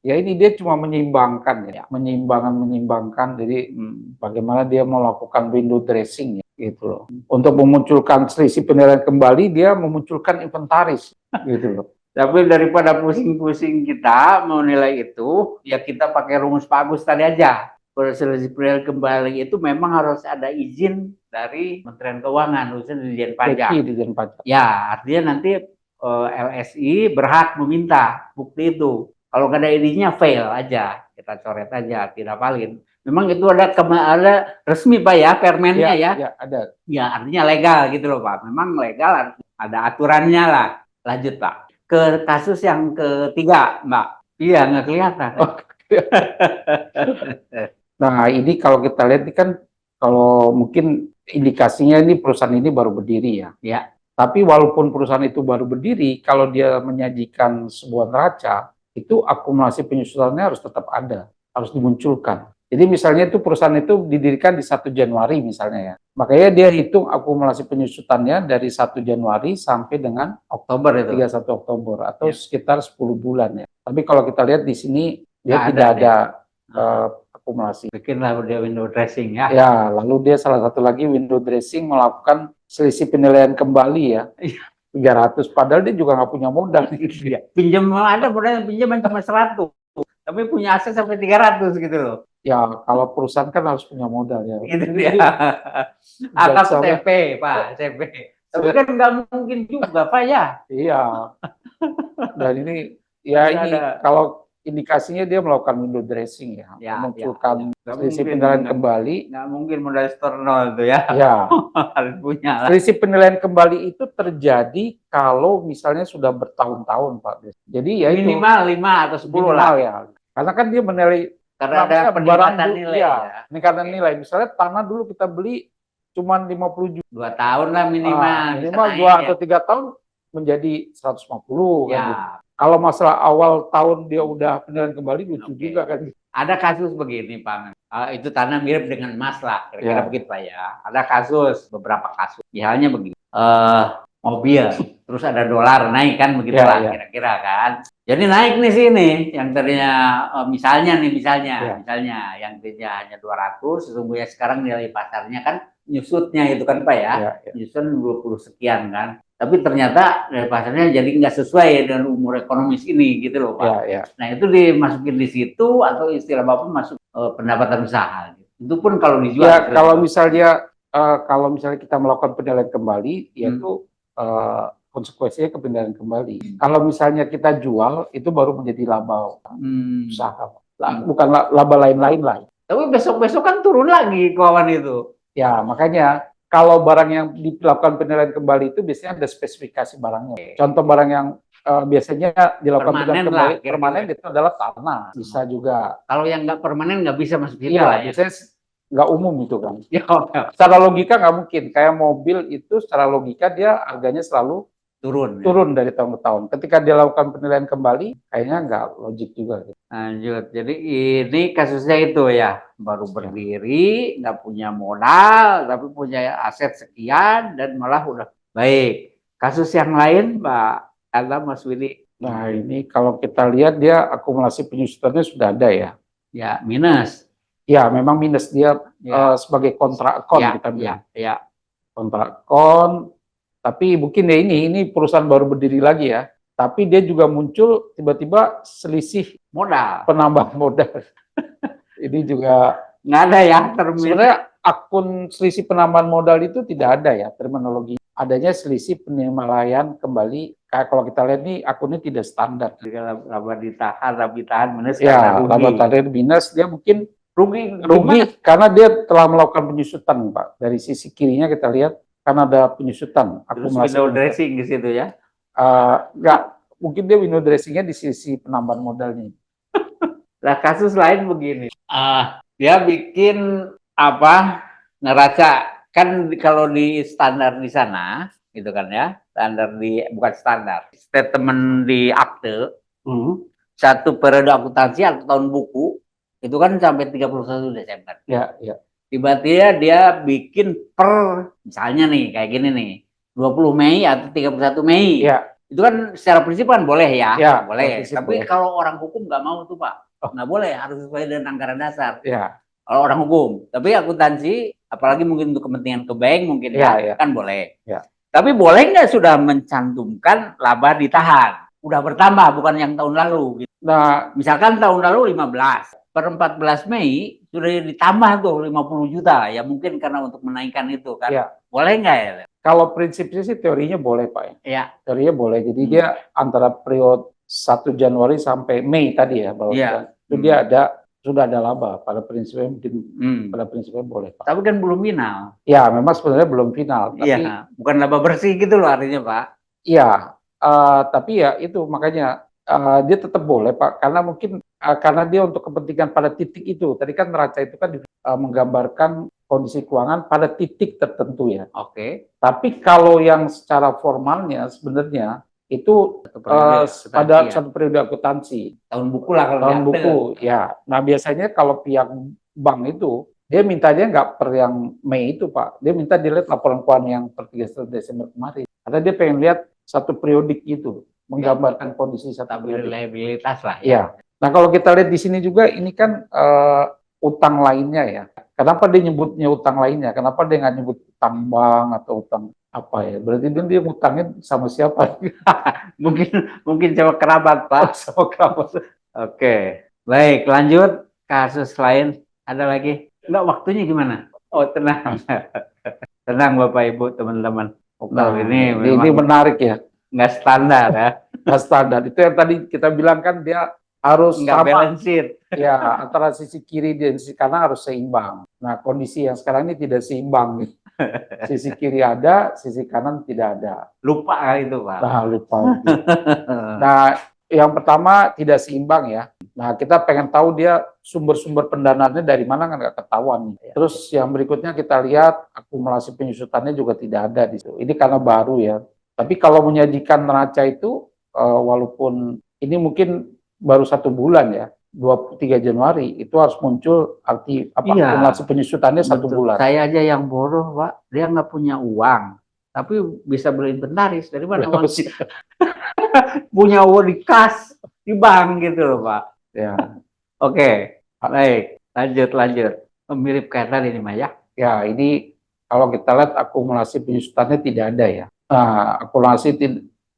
ya ini dia cuma menyeimbangkan ya. Menyeimbangkan. Jadi bagaimana dia melakukan window dressing ya gitu loh. Untuk memunculkan selisih penilaian kembali dia memunculkan inventaris gitu loh. Tapi daripada pusing-pusing kita mau nilai itu, ya kita pakai rumus Pak Agus tadi aja. Selisih penilaian kembali itu memang harus ada izin dari Kementerian Keuangan, khususnya Dirjen Pajak. Ya, artinya nanti LSI berhak meminta bukti itu. Kalau nggak ada ID-nya fail aja, kita coret aja, tidak valid. Memang itu ada resmi Pak ya, permennya ya. Ya, ada. Ya artinya legal gitu loh Pak. Memang legal, ada aturannya lah. Lanjut Pak. Ke kasus yang ketiga Mbak. Iya nggak kelihatan. Oh, nah, ini kalau kita lihat ini kan kalau mungkin indikasinya ini perusahaan ini baru berdiri ya. Ya. Tapi walaupun perusahaan itu baru berdiri, kalau dia menyajikan sebuah neraca, itu akumulasi penyusutannya harus tetap ada, harus dimunculkan. Jadi misalnya itu perusahaan itu didirikan di 1 Januari misalnya ya. Makanya dia hitung akumulasi penyusutannya dari 1 Januari sampai dengan Oktober itu. 31 Oktober atau Ya. sekitar 10 bulan ya. Tapi kalau kita lihat di sini dia Nggak tidak ada akumulasi. Bikinlah dia window dressing ya. Ya, lalu dia salah satu lagi window dressing melakukan selisih penilaian kembali ya. 300, padahal dia juga nggak punya modal. Iya. Pinjam ada modal pinjaman cuma 100, tapi punya aset sampai 300 gitu loh. Ya, kalau perusahaan kan harus punya modal ya. Itu dia. Atau TP, Pak, TP. Tapi kan nggak mungkin juga, Pak ya. Iya. Dan ini ya ini kalau indikasinya dia melakukan window dressing ya, memunculkan selisih penilaian kembali. Nggak mungkin modal store nol itu ya. Ya. Harus punya lah. Selisih penilaian kembali itu terjadi kalau misalnya sudah bertahun-tahun, Pak. Jadi ya minimal 5 atau 10 lah ya. Karena kan dia menilai karena ada peningkatan nilai ya. Peningkatan nilai. Misalnya tanah dulu kita beli cuma 50 juta. 2 tahun lah minimal. Minimal 2 atau 3 tahun menjadi 150 ya. Kan gitu. Kalau masalah awal tahun dia udah penilaian kembali lucu juga kan. Ada kasus begini Pak, itu tanah mirip dengan emas lah, kira-kira begitu Pak ya. Ada kasus, beberapa kasus. Misalnya begini, mobil, terus ada dolar naik kan begitu lah kira-kira kan. Jadi naik nih sini, yang tadinya misalnya yang tadinya hanya 200, sesungguhnya sekarang nilai pasarnya kan nyusutnya itu kan Pak ya, nyusut 20 sekian kan. Tapi ternyata dari pasarnya jadi nggak sesuai dengan umur ekonomis ini gitu loh Pak. Nah itu dimasukin di situ atau istilah Bapak masuk pendapatan usaha. Itu pun kalau dijual. Ya kalau misalnya kita melakukan penilaian kembali, yaitu konsekuensinya ke penilaian kembali. Kalau misalnya kita jual, itu baru menjadi laba usaha. Bukan laba lain-lain lah. Tapi besok-besok kan turun lagi keuangan itu. Ya makanya. Kalau barang yang dilakukan penilaian kembali itu biasanya ada spesifikasi barangnya. Contoh barang yang biasanya dilakukan penilaian kembali permanen itu adalah tanah. Bisa juga. Kalau yang nggak permanen nggak bisa masuk situ lah ya. Biasanya nggak umum itu kan. Secara logika nggak mungkin. Kayak mobil itu secara logika dia harganya selalu turun dari tahun ke tahun. Ketika dia lakukan penilaian kembali, kayaknya nggak logik juga. Lanjut. Jadi ini kasusnya itu ya, baru berdiri, nggak punya modal, tapi punya aset sekian dan malah udah baik. Kasus yang lain, Pak Adam, Mas Willy. Nah ini kalau kita lihat dia akumulasi penyusutannya sudah ada ya. Ya minus. Ya memang minus dia sebagai kontrak kon kita bilang. Ya. Kontrak kon. Tapi mungkin ya ini perusahaan baru berdiri lagi ya. Tapi dia juga muncul tiba-tiba selisih modal, penambahan modal. Ini juga nggak ada ya. Sebenarnya akun selisih penambahan modal itu tidak ada ya terminologi. Adanya selisih penilaian kembali. Kayak kalau kita lihat nih akunnya tidak standar. Laba ditahan minus. Ya, laba ditahan minus dia mungkin rugi karena dia telah melakukan penyusutan Pak. Dari sisi kirinya kita lihat. Karena ada penyusutan akumulasi window dressing di situ ya? Enggak, mungkin dia window dressingnya di sisi penambahan modalnya. Nah kasus lain begini, dia bikin neraca kan kalau di standar di sana, gitu kan ya, bukan standar, statement di akte, satu periode akuntansi atau tahun buku itu kan sampai 31 Desember. Ya. Tiba-tiba dia bikin per, misalnya nih, kayak gini nih, 20 Mei atau 31 Mei. Ya. Itu kan secara prinsip kan boleh ya, boleh. Tapi boleh. kalau orang hukum nggak mau tuh Pak, nggak boleh, harus sesuai dengan anggaran dasar. Ya. Kalau orang hukum, tapi akuntansi, apalagi mungkin untuk kepentingan ke bank mungkin kan boleh. Ya. Tapi boleh nggak sudah mencantumkan laba ditahan? Udah bertambah, bukan yang tahun lalu. Gitu. Nah, misalkan tahun lalu 15. Per 14 Mei sudah ditambah tuh 50 juta ya mungkin karena untuk menaikkan itu kan. Ya. Boleh nggak ya? Kalau prinsipnya sih teorinya boleh Pak ya. Teorinya boleh. Jadi dia antara periode 1 Januari sampai Mei tadi ya, bahwa Iya. itu dia sudah ada laba. Pada prinsipnya Hmm. pada prinsipnya boleh Pak. Tapi kan belum final. Ya, memang sebenarnya belum final, tapi Iya, bukan laba bersih gitu loh artinya Pak. iya, tapi ya itu makanya dia tetap boleh Pak, karena mungkin karena dia untuk kepentingan pada titik itu. Tadi kan neraca itu kan menggambarkan kondisi keuangan pada titik tertentu ya. Oke. Tapi kalau yang secara formalnya sebenarnya itu Satu periode pada akuntansi ya. satu periode akuntansi, Tahun buku lah kalau tahun diambil. buku ya. Nah biasanya kalau pihak bank itu dia mintanya nggak per yang Mei itu Pak, dia minta dilihat laporan keuangan yang per 31 Desember kemarin. Karena dia pengen lihat satu periodik itu, menggambarkan kondisi satu periodik. Stabilitas lah ya. Iya. Nah kalau kita lihat di sini juga ini kan utang lainnya ya. Kenapa dia nyebutnya utang lainnya? Kenapa dia nggak nyebut utang bank atau utang apa ya? Berarti dia ngutangnya sama siapa? Mungkin sama kerabat Pak. Sama kerabat. Oke. Baik, lanjut kasus lain. Ada lagi? Enggak, waktunya gimana? Oh, tenang. Tenang Bapak Ibu, teman-teman. Nah, ini ini menarik ya. nggak standar ya. Nggak standar. Itu yang tadi kita bilang kan dia harus Nggak sama balance sheet. ya antara sisi kiri dan sisi kanan harus seimbang. Nah, kondisi yang sekarang ini tidak seimbang. Sisi kiri ada, sisi kanan tidak ada. Lupa itu Pak. Nah, lupa. Nah, yang pertama tidak seimbang ya. Nah, kita pengen tahu dia sumber-sumber pendanaannya dari mana kan nggak ketahuan. Terus yang berikutnya kita lihat akumulasi penyusutannya juga tidak ada di situ. Ini karena baru ya. Tapi kalau menyajikan neraca itu, walaupun ini mungkin baru 1 bulan ya, 23 Januari itu harus muncul akumulasi penyusutannya 1 bulan. Saya aja yang bodoh Pak, dia nggak punya uang, tapi bisa beli inventaris. Dari mana uang? Punya uang di kas, di bank gitu loh Pak. Ya. Oke, baik, lanjut. Mirip kayak tadi nih Maya. Ya, ini kalau kita lihat akumulasi penyusutannya tidak ada ya. Nah, akumulasi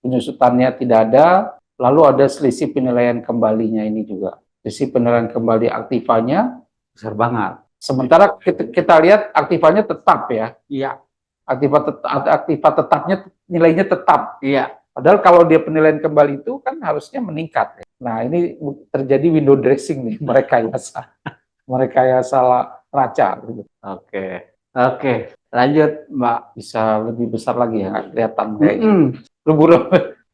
penyusutannya tidak ada, lalu ada selisih penilaian kembalinya ini juga. Selisih penilaian kembali aktivanya besar banget. Sementara kita lihat aktivanya tetap ya. Iya. Aktiva tetapnya nilainya tetap. Iya. Padahal kalau dia penilaian kembali itu kan harusnya meningkat. Nah, ini terjadi window dressing nih, merekayasa neraca. Gitu. Oke, lanjut Mbak. Bisa lebih besar lagi ya, kelihatan kayaknya. Buram.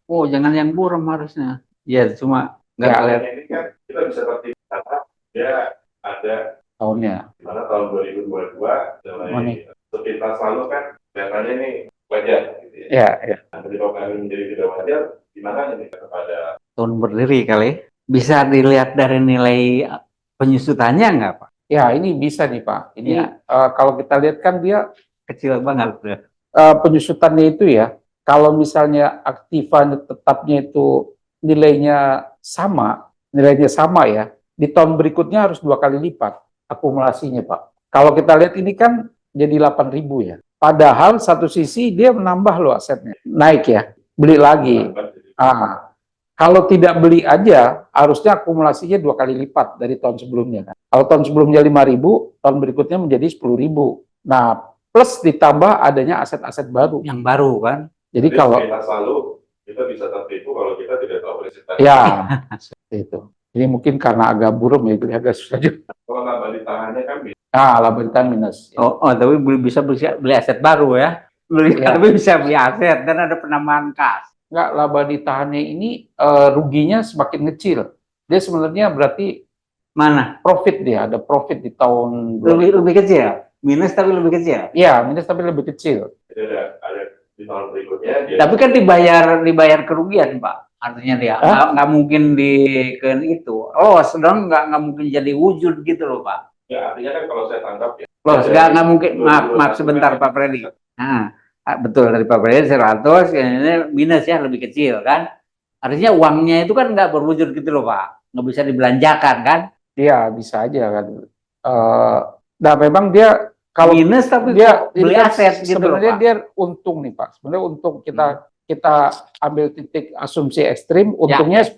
Oh, jangan yang buram harusnya. Ya, cuma nggak Ya, kelihatan. ini kan kita bisa berarti kata dia ada Tahunnya. di mana tahun 2022 mulai sepintas lalu kan kelihatannya ini wajar gitu ya. Ya. Nah, ketika kami menjadi tidak wajar, gimana ini kepada Tahun berdiri kali. Bisa dilihat dari nilai penyusutannya nggak Pak? Ya, ini bisa nih Pak. Ini Ya. Kalau kita lihat kan dia Kecil banget. penyusutannya itu ya. Kalau misalnya aktiva tetapnya itu nilainya sama ya. Di tahun berikutnya harus 2 kali lipat akumulasinya Pak. Kalau kita lihat ini kan jadi 8.000 ya. Padahal satu sisi dia menambah loh asetnya. Naik ya. Beli lagi. Kalau tidak beli aja, harusnya akumulasinya 2 kali lipat dari tahun sebelumnya. Kan? Kalau tahun sebelumnya 5.000, tahun berikutnya menjadi 10.000. Nah, plus ditambah adanya aset-aset baru. Yang baru kan? Jadi kalau lalu kita bisa tertipu kalau kita tidak tahu resiko. ya, seperti itu. Ini mungkin karena agak buram ya, jadi agak susah juga. Kalau laba ditahannya kan bisa. Laba ditahan minus. Ya. Tapi bisa beli aset baru ya? Tapi bisa beli aset dan ada penambahan kas. Enggak, laba ditahannya ini ruginya semakin kecil. Dia sebenarnya berarti mana? Profit dia, ada profit di tahun lebih kecil. Minus tapi lebih kecil. Iya, minus tapi lebih kecil. Jadi ada di tahun berikutnya. Tapi kan dibayar kerugian Pak. Artinya dia nggak mungkin itu. Oh, sedang nggak mungkin jadi wujud gitu loh Pak. Ya artinya kan kalau saya tangkap ya. Loh, nggak mungkin. Maaf sebentar Pak Freddy. Nah, betul dari Pak Freddy 100, ini minus ya lebih kecil kan. Artinya uangnya itu kan nggak berwujud gitu loh Pak. Nggak bisa dibelanjakan kan? Iya, bisa aja kan. Nah, memang dia kalau minus tapi dia beli aset gitu loh, sebenarnya Pak. Dia untung nih Pak. Sebenarnya untung kita ambil titik asumsi ekstrim, untungnya 10.000.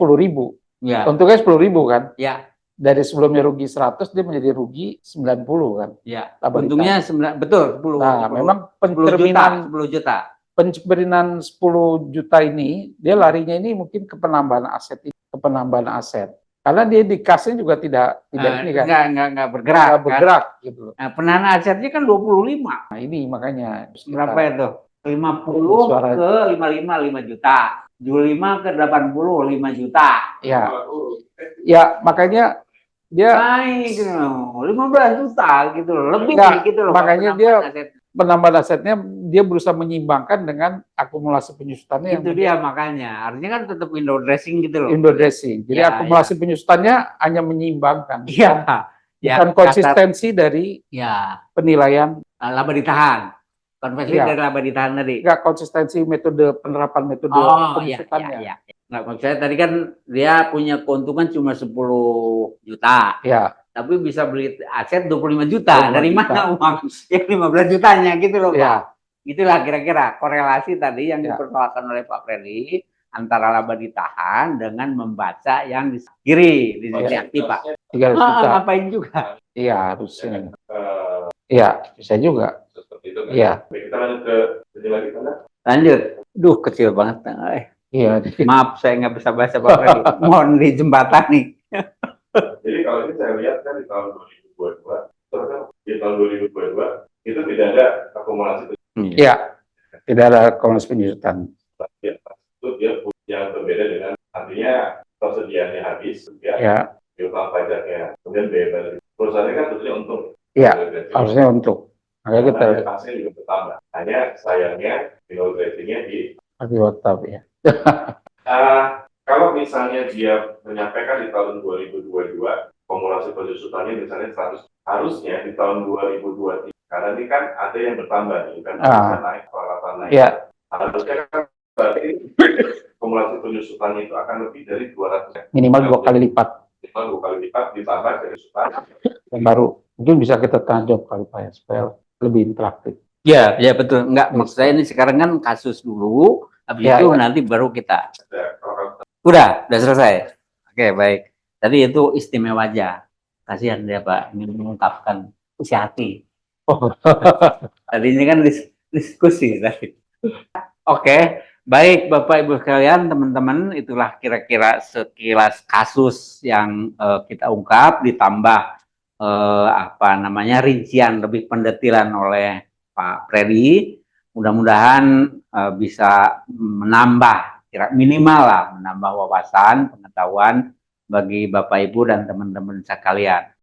Ya. Untungnya 10.000 kan? Ya. Dari sebelumnya rugi 100 dia menjadi rugi 90 kan? Ya. Laba untungnya betul 10. Nah, 10, memang pencerminan 10 juta. Penjaminan 10 juta ini, dia larinya ini mungkin ke penambahan aset. Karena dia di kasnya juga tidak ini kan, nggak bergerak, nggak bergerak gitu loh. Nah, penahanan asetnya kan 25. Nah ini makanya Berapa itu? 50 ke 55, 5 juta. 75 ke 80, 5 juta. Ya, ya makanya dia naik gitu loh, 15 juta gitu loh, lebih Enggak, gitu loh. makanya dia aset. penambahan asetnya dia berusaha menyeimbangkan dengan akumulasi penyusutannya Itu dia makanya. Artinya kan tetap window dressing gitu loh. window dressing. Jadi Ya, akumulasi penyusutannya hanya menyeimbangkan. Iya. Bukan konsistensi dari ya penilaian laba ditahan. Konversi Iya. dari laba ditahan tadi. enggak konsistensi penerapan metode penyusutannya. Iya. Nggak, maksud saya tadi kan dia punya keuntungan cuma 10 juta. Ya, Tapi bisa beli aset 25 juta. 25 Dari juta. mana uang yang 15 jutanya gitu loh, Pak. Ya. Itulah kira-kira korelasi tadi yang Ya. dipersoalkan oleh Pak Freddy antara laba ditahan dengan membaca yang di kiri di sisi aktif, Pak. 300 juta. Ngapain juga? Iya, harusnya. Iya, bisa juga. Seperti itu kan? Iya. Oke, kita lanjut ke penilaian kita. Lanjut. Duh, kecil banget. Iya. Maaf, saya nggak bisa baca Pak Freddy. Mohon di jembatan nih. Jadi kalau ini saya lihat kan di tahun 2022, terus di tahun 2022 itu tidak ada akumulasi Iya. Tidak ada akumulasi penyusutan. itu dia yang berbeda dengan artinya persediaannya habis, Ya. piutang pajaknya, kemudian biaya baru. Perusahaannya kan tentunya untung. Iya, harusnya untuk. Makanya kita Hasilnya juga bertambah. Hanya sayangnya window dressing-nya di tetap ya. kalau misalnya dia menyampaikan di tahun 2022 akumulasi penyusutannya misalnya 100, harusnya di tahun 2023 karena ini kan ada yang bertambah nih kan naik peralatan naik. Iya. Harusnya kan berarti akumulasi penyusutannya itu akan lebih dari 200. Minimal 2 kali lipat. Minimal 2 kali lipat ditambah penyusutan Yang baru. Mungkin bisa kita tanjap kali Pak ya, supaya lebih interaktif. Ya, ya betul. Enggak, maksud saya ini sekarang kan kasus dulu, habis Ya, itu ya. nanti baru kita. kalau Udah selesai. Oke, baik. Tadi itu istimewa aja. Kasihan dia Pak, ini mengungkapkan isi hati. Oh. Tadi ini kan diskusi tadi. Oke, baik Bapak Ibu sekalian, teman-teman, itulah kira-kira sekilas kasus yang kita ungkap ditambah rincian lebih pendetilan oleh Pak Freddy. Mudah-mudahan bisa menambah minimal lah menambah wawasan pengetahuan bagi Bapak Ibu dan teman-teman sekalian.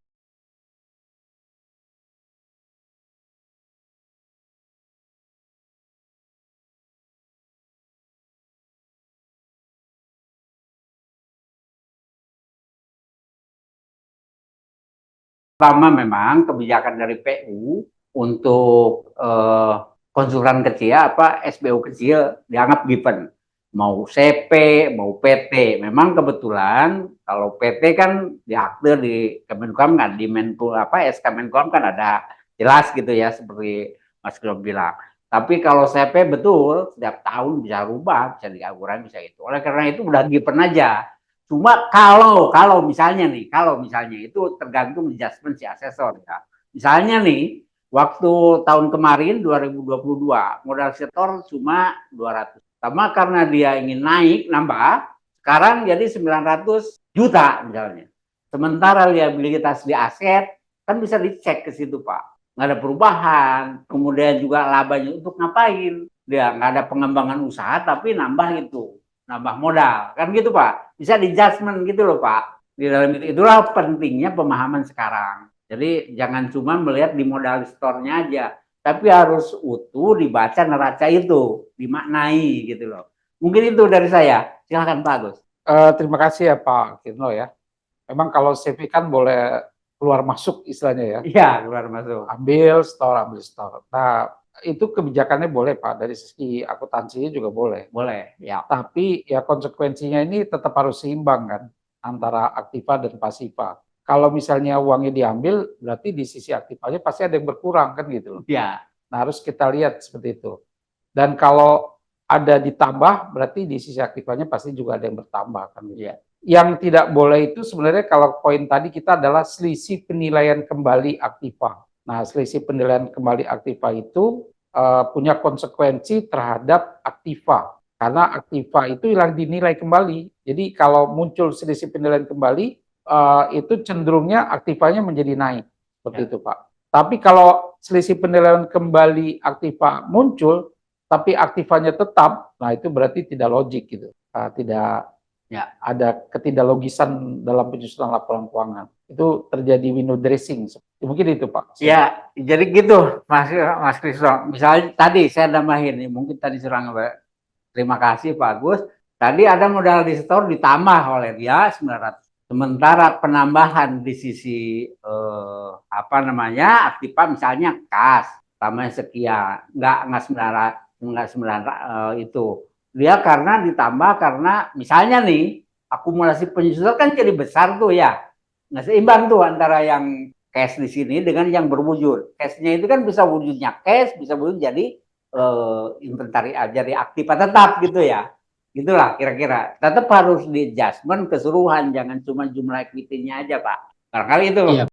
Pertama memang kebijakan dari PU untuk konsultan kecil SBU kecil dianggap given. Mau CP, mau PT. Memang kebetulan kalau PT kan diatur di Kemenkumham kan, di SK Menkumham kan ada jelas gitu ya seperti Mas Grom bilang. Tapi kalau CP betul setiap tahun bisa rubah, bisa dikurang, bisa itu. Oleh karena itu udah given aja. Cuma kalau misalnya itu tergantung adjustment si asesor ya. Misalnya nih, waktu tahun kemarin 2022 modal setor cuma 200. Sama karena dia ingin naik nambah, sekarang jadi 900 juta misalnya. Sementara liabilitas di aset kan bisa dicek ke situ Pak. Nggak ada perubahan, kemudian juga labanya untuk ngapain? Dia nggak ada pengembangan usaha tapi nambah itu. Nambah modal, kan gitu Pak. Bisa di adjustment gitu loh Pak. Di dalam itulah pentingnya pemahaman sekarang. Jadi jangan cuma melihat di modal store-nya aja, tapi harus utuh dibaca neraca itu, dimaknai gitu loh. Mungkin itu dari saya. Silakan Pak Agus. Terima kasih ya Pak Kirno ya. Memang kalau CV kan boleh keluar masuk istilahnya ya. Iya, keluar masuk. Ambil store. Nah, itu kebijakannya boleh Pak, dari segi akuntansinya juga boleh. Boleh, ya. Tapi ya konsekuensinya ini tetap harus seimbang kan antara aktiva dan pasiva. Kalau misalnya uangnya diambil, berarti di sisi aktivanya pasti ada yang berkurang kan gitu loh. Ya. Nah, harus kita lihat seperti itu. Dan kalau ada ditambah, berarti di sisi aktivanya pasti juga ada yang bertambah kan gitu. Ya. Yang tidak boleh itu sebenarnya kalau poin tadi kita adalah selisih penilaian kembali aktiva. Nah, selisih penilaian kembali aktiva itu punya konsekuensi terhadap aktiva. Karena aktiva itu hilang dinilai kembali. Jadi kalau muncul selisih penilaian kembali, itu cenderungnya aktivanya menjadi naik. Seperti itu, Pak. Tapi kalau selisih penilaian kembali aktiva muncul, tapi aktivanya tetap, nah itu berarti tidak logik gitu. Tidak ada ketidaklogisan dalam penyusunan laporan keuangan. Itu terjadi window dressing. Mungkin itu, Pak. Ya, jadi gitu, Mas Krisno. Misalnya tadi saya nambahin nih, mungkin tadi serang. Terima kasih Pak Agus. Tadi ada modal di store ditambah oleh dia 900. Sementara penambahan di sisi aktiva misalnya kas tambah sekian, nggak 900 itu. Dia karena ditambah karena misalnya nih akumulasi penyusutan kan jadi besar tuh ya. Nggak seimbang tuh antara yang cash di sini dengan yang berwujud. Cashnya itu kan bisa wujudnya cash, bisa wujud jadi inventari jadi aktiva tetap gitu ya. Gitulah kira-kira. Tetap harus di adjustment keseluruhan, jangan cuma jumlah equity-nya aja, Pak. Barangkali itu. Iya.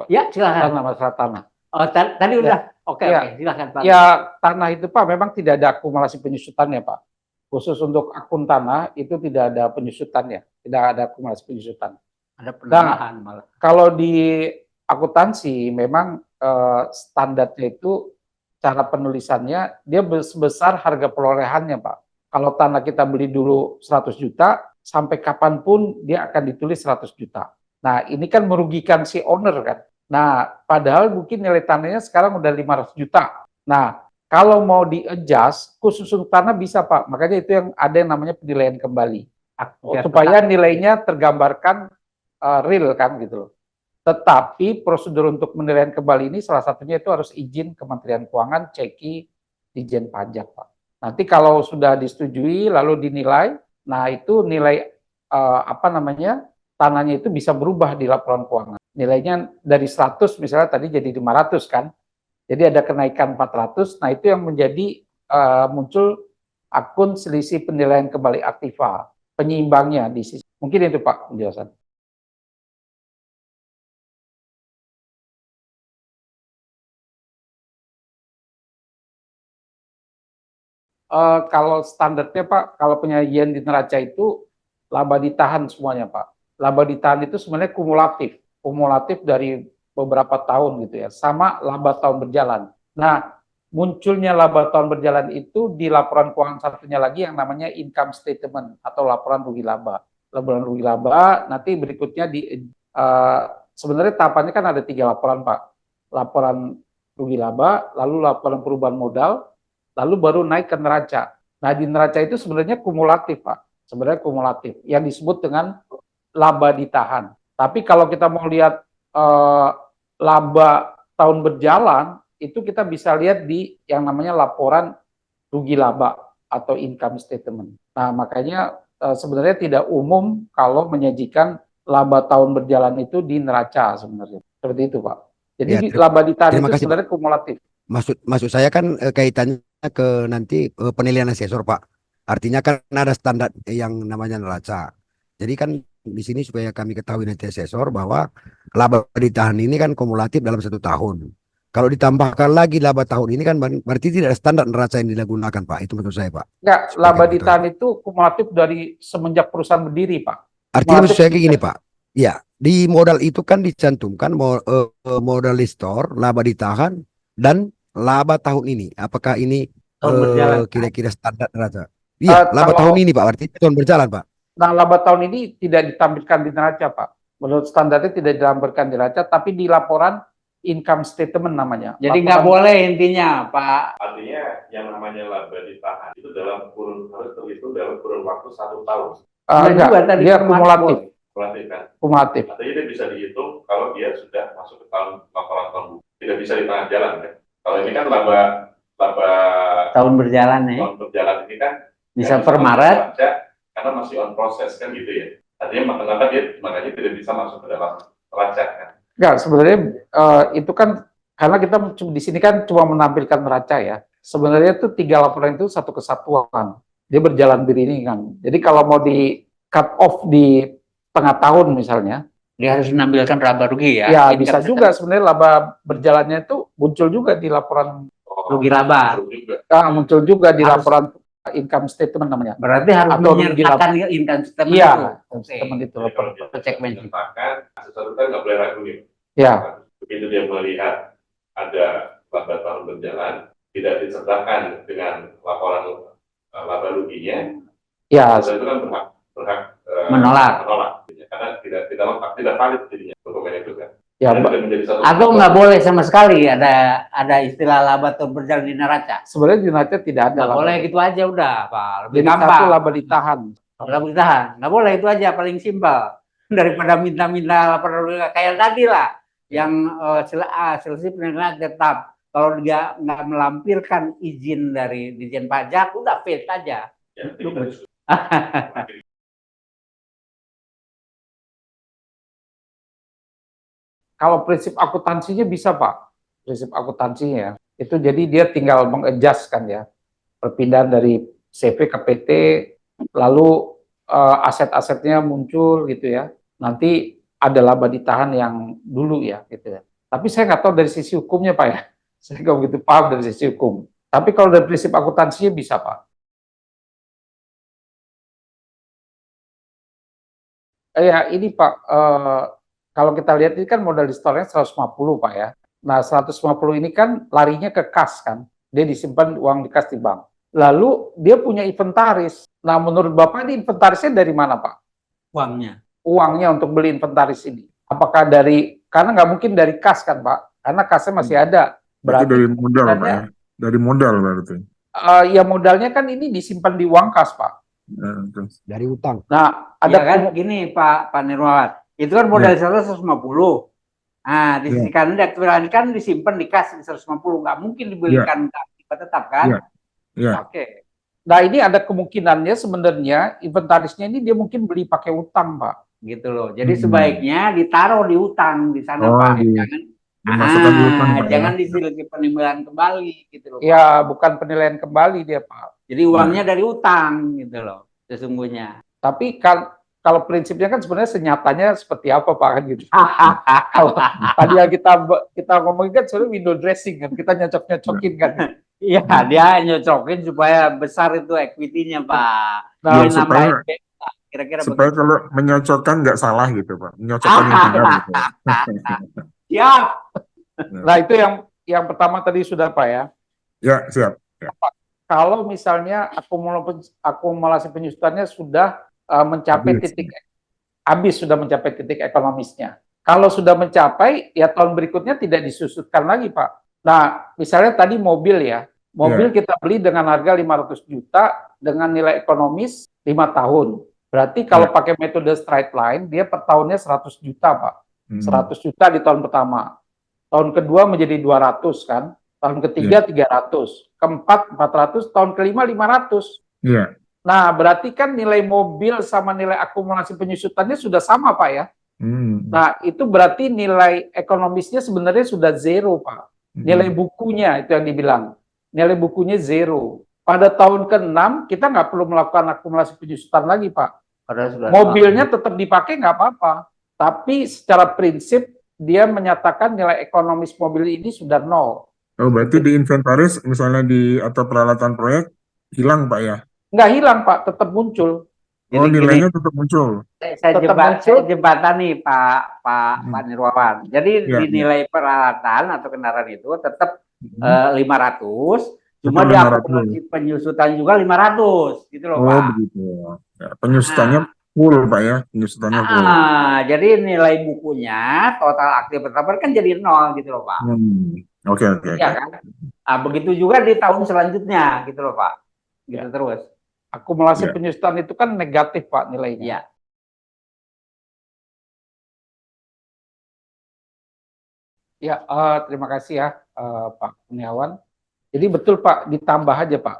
Ya, silakan. Tanah, masalah tanah. Oh, tadi udah. Oke, silakan Pak. Ya, tanah itu Pak memang tidak ada akumulasi penyusutannya, Pak. Khusus untuk akun tanah itu tidak ada penyusutannya, tidak ada akumulasi penyusutan. Ada penambahan malah. Kalau di akuntansi memang standarnya itu cara penulisannya dia sebesar harga perolehannya, Pak. Kalau tanah kita beli dulu 100 juta, sampai kapanpun dia akan ditulis 100 juta. Nah, ini kan merugikan si owner kan. Nah, padahal mungkin nilai tanahnya sekarang udah 500 juta. Nah, kalau mau di-adjust, khusus untuk tanah bisa, Pak. Makanya itu yang ada yang namanya penilaian kembali. Supaya nilainya tergambarkan real kan gitu loh. Tetapi prosedur untuk penilaian kembali ini salah satunya itu harus izin Kementerian Keuangan, ceki Ditjen Pajak, Pak. Nanti kalau sudah disetujui lalu dinilai, nah itu nilai tanahnya itu bisa berubah di laporan keuangan. Nilainya dari 100 misalnya tadi jadi 500 kan. Jadi ada kenaikan 400, nah itu yang menjadi muncul akun selisih penilaian kembali aktiva, penyeimbangnya di sisi. Mungkin itu Pak penjelasan. Kalau standarnya Pak, kalau penyajian di neraca itu laba ditahan semuanya Pak. Laba ditahan itu sebenarnya kumulatif dari beberapa tahun gitu ya, sama laba tahun berjalan. Nah, munculnya laba tahun berjalan itu di laporan keuangan satunya lagi yang namanya income statement atau laporan rugi laba. Laporan rugi laba nanti berikutnya sebenarnya tahapannya kan ada 3 laporan Pak. Laporan rugi laba, lalu laporan perubahan modal, lalu baru naik ke neraca. Nah, di neraca itu sebenarnya kumulatif, Pak. Sebenarnya kumulatif, yang disebut dengan laba ditahan. Tapi kalau kita mau lihat laba tahun berjalan, itu kita bisa lihat di yang namanya laporan rugi laba atau income statement. Nah, makanya sebenarnya tidak umum kalau menyajikan laba tahun berjalan itu di neraca sebenarnya. Seperti itu, Pak. Jadi ya, laba ditahan itu sebenarnya kumulatif. Maksud saya kan kaitannya ke nanti penilaian asesor Pak. Artinya kan ada standar yang namanya neraca. Jadi kan di sini supaya kami ketahui nanti asesor bahwa laba ditahan ini kan kumulatif dalam 1 tahun. Kalau ditambahkan lagi laba tahun ini kan berarti tidak ada standar neraca yang digunakan Pak. Itu maksud saya Pak. Enggak, laba ditahan itu kumulatif dari semenjak perusahaan berdiri Pak. Artinya maksud saya kayak gini Pak. Ya, di modal itu kan dicantumkan modal di store, laba ditahan dan laba tahun ini. Apakah ini kira-kira standar neraca? Iya, laba tahun ini Pak, berarti tahun berjalan Pak. Nah, laba tahun ini tidak ditampilkan di neraca Pak. Menurut standarnya tidak ditampilkan di neraca, tapi di laporan income statement namanya. Jadi nggak boleh intinya Pak. Artinya yang namanya laba ditahan itu harus terhitung dalam kurun waktu 1 tahun. Enggak, dia kumulatif. Kumulatif. Artinya dia bisa dihitung kalau dia sudah masuk ke laporan tahun. Tidak bisa di tengah jalan kan. Kalau ini kan laba tahun berjalan ya. Tahun berjalan ini kan bisa per Maret karena masih on proses kan gitu ya. Artinya makanya tidak bisa masuk ke dalam neraca kan. Enggak, sebenarnya itu kan karena kita di sini kan cuma menampilkan neraca ya. Sebenarnya itu 3 laporan itu satu kesatuan. Dia berjalan beriringan. Jadi kalau mau di cut off di setengah tahun misalnya, Dia harus menampilkan laba rugi ya. ya Income bisa statement. juga sebenarnya laba berjalannya itu muncul juga di laporan, Rugi laba. muncul juga di Harus- laporan income statement namanya. Berarti harus Atau rugi menyertakan income statement Iya, itu. income statement itu. Jadi kalau dia Cek mention. menyertakan, sesuatu kan nggak boleh ragu nih. Ya, Begitu dia melihat ada laba tahun berjalan, tidak disertakan dengan laporan laba ruginya, ya, itu kan berhak Menolak. karena tidak lengkap, tidak valid jadinya dokumen itu kan. ya, Dan tidak menjadi satu Atau nggak boleh sama sekali ada istilah laba tahun berjalan di neraca. sebenarnya di neraca tidak ada Nggak laba. boleh gitu aja udah, Pak. Lebih Jadi satu gampang. laba ditahan. Laba ditahan. Nggak boleh itu aja, paling simpel. Daripada minta-minta laporan rugi kayak tadi lah, yang selisih penerimaan tetap. Kalau dia nggak melampirkan izin dari Ditjen Pajak, udah fake aja. Ya, kita Kalau prinsip akuntansinya bisa Pak, prinsip akuntansinya ya. Itu jadi dia tinggal mengadjust kan ya, perpindahan dari CV ke PT, lalu aset-asetnya muncul gitu ya. Nanti ada laba ditahan yang dulu ya gitu ya. Tapi saya nggak tahu dari sisi hukumnya Pak ya. Saya nggak begitu paham dari sisi hukum. Tapi kalau dari prinsip akuntansinya bisa Pak. Ya ini Pak, kalau kita lihat ini kan modal di store-nya 150 Pak ya. Nah 150 ini kan larinya ke kas kan. Dia disimpan uang di kas di bank. Lalu dia punya inventaris. Nah menurut Bapak ini inventarisnya dari mana Pak? Uangnya. Uangnya untuk beli inventaris ini. Apakah dari, karena nggak mungkin dari kas kan Pak. Karena kasnya masih ada. Berarti dari modal Pak sebenarnya, ya? Dari modal berarti. ya modalnya kan ini disimpan di uang kas Pak. Terus. Dari utang. Nah Ada ada kan gini Pak Nirwawan. Itu kan modal 150. Nah, di sisi kanan diaktifkan kan disimpan di kas 150, nggak mungkin dibelikan tetap kan? Iya. Oke. Nah ini ada kemungkinannya sebenarnya inventarisnya ini dia mungkin beli pakai utang Pak. Gitu loh. Jadi sebaiknya ditaruh di utang di sana Pak. Dimasukkan di utang Pak ya. Jangan disiliki penimbangan kembali gitu loh. Pak. Ya bukan penilaian kembali dia Pak. Jadi uangnya dari utang gitu loh sesungguhnya. Tapi kalau prinsipnya kan sebenarnya senyatanya seperti apa Pak kan gitu. Kalau tadi yang kita ngomongin kan sebenarnya window dressing kan, kita nyocok-nyocokin kan. Iya, dia nyocokin supaya besar itu equity-nya Pak. Nah, Dia nambahin kira-kira supaya begitu. kalau menyocokkan nggak salah gitu Pak, menyocokkan yang benar gitu. Siap. Nah itu yang pertama tadi sudah Pak ya. Ya siap. Ya. Kalau misalnya akumulasi penyusutannya sudah mencapai sudah mencapai titik ekonomisnya. Kalau sudah mencapai, ya tahun berikutnya tidak disusutkan lagi Pak. Nah misalnya tadi mobil ya, mobil kita beli dengan harga 500 juta dengan nilai ekonomis 5 tahun. Berarti kalau pakai metode straight line, dia per tahunnya 100 juta Pak. 100 juta di tahun pertama. Tahun kedua menjadi 200 kan. Tahun ketiga 300. Keempat 400. Tahun kelima 500. Iya. Nah berarti kan nilai mobil sama nilai akumulasi penyusutannya sudah sama Pak ya. Nah itu berarti nilai ekonomisnya sebenarnya sudah zero Pak. Nilai bukunya itu yang dibilang. Nilai bukunya zero. Pada tahun ke-6 kita nggak perlu melakukan akumulasi penyusutan lagi Pak. Mobilnya tetap dipakai nggak apa-apa. Tapi secara prinsip dia menyatakan nilai ekonomis mobil ini sudah nol. Oh berarti di inventaris misalnya atau peralatan proyek hilang Pak ya? Nggak hilang Pak, tetap muncul. Oh nilainya tetap muncul. Saya jembatan nih Pak Nirwawan. Jadi di nilai peralatan atau kendaraan itu tetap 500, cuma di akumulasi penyusutan juga 500 gitu loh Pak. Oh begitu. Ya, penyusutannya full Pak ya, penyusutannya full. Jadi nilai bukunya total aktif bertambah kan jadi 0 gitu loh Pak. Oke. Ya kan? Begitu juga di tahun selanjutnya gitu loh Pak. Gitu terus. Akumulasi penyusutan itu kan negatif Pak nilainya. Ya, terima kasih ya Pak Kurniawan. Jadi betul Pak, ditambah aja Pak.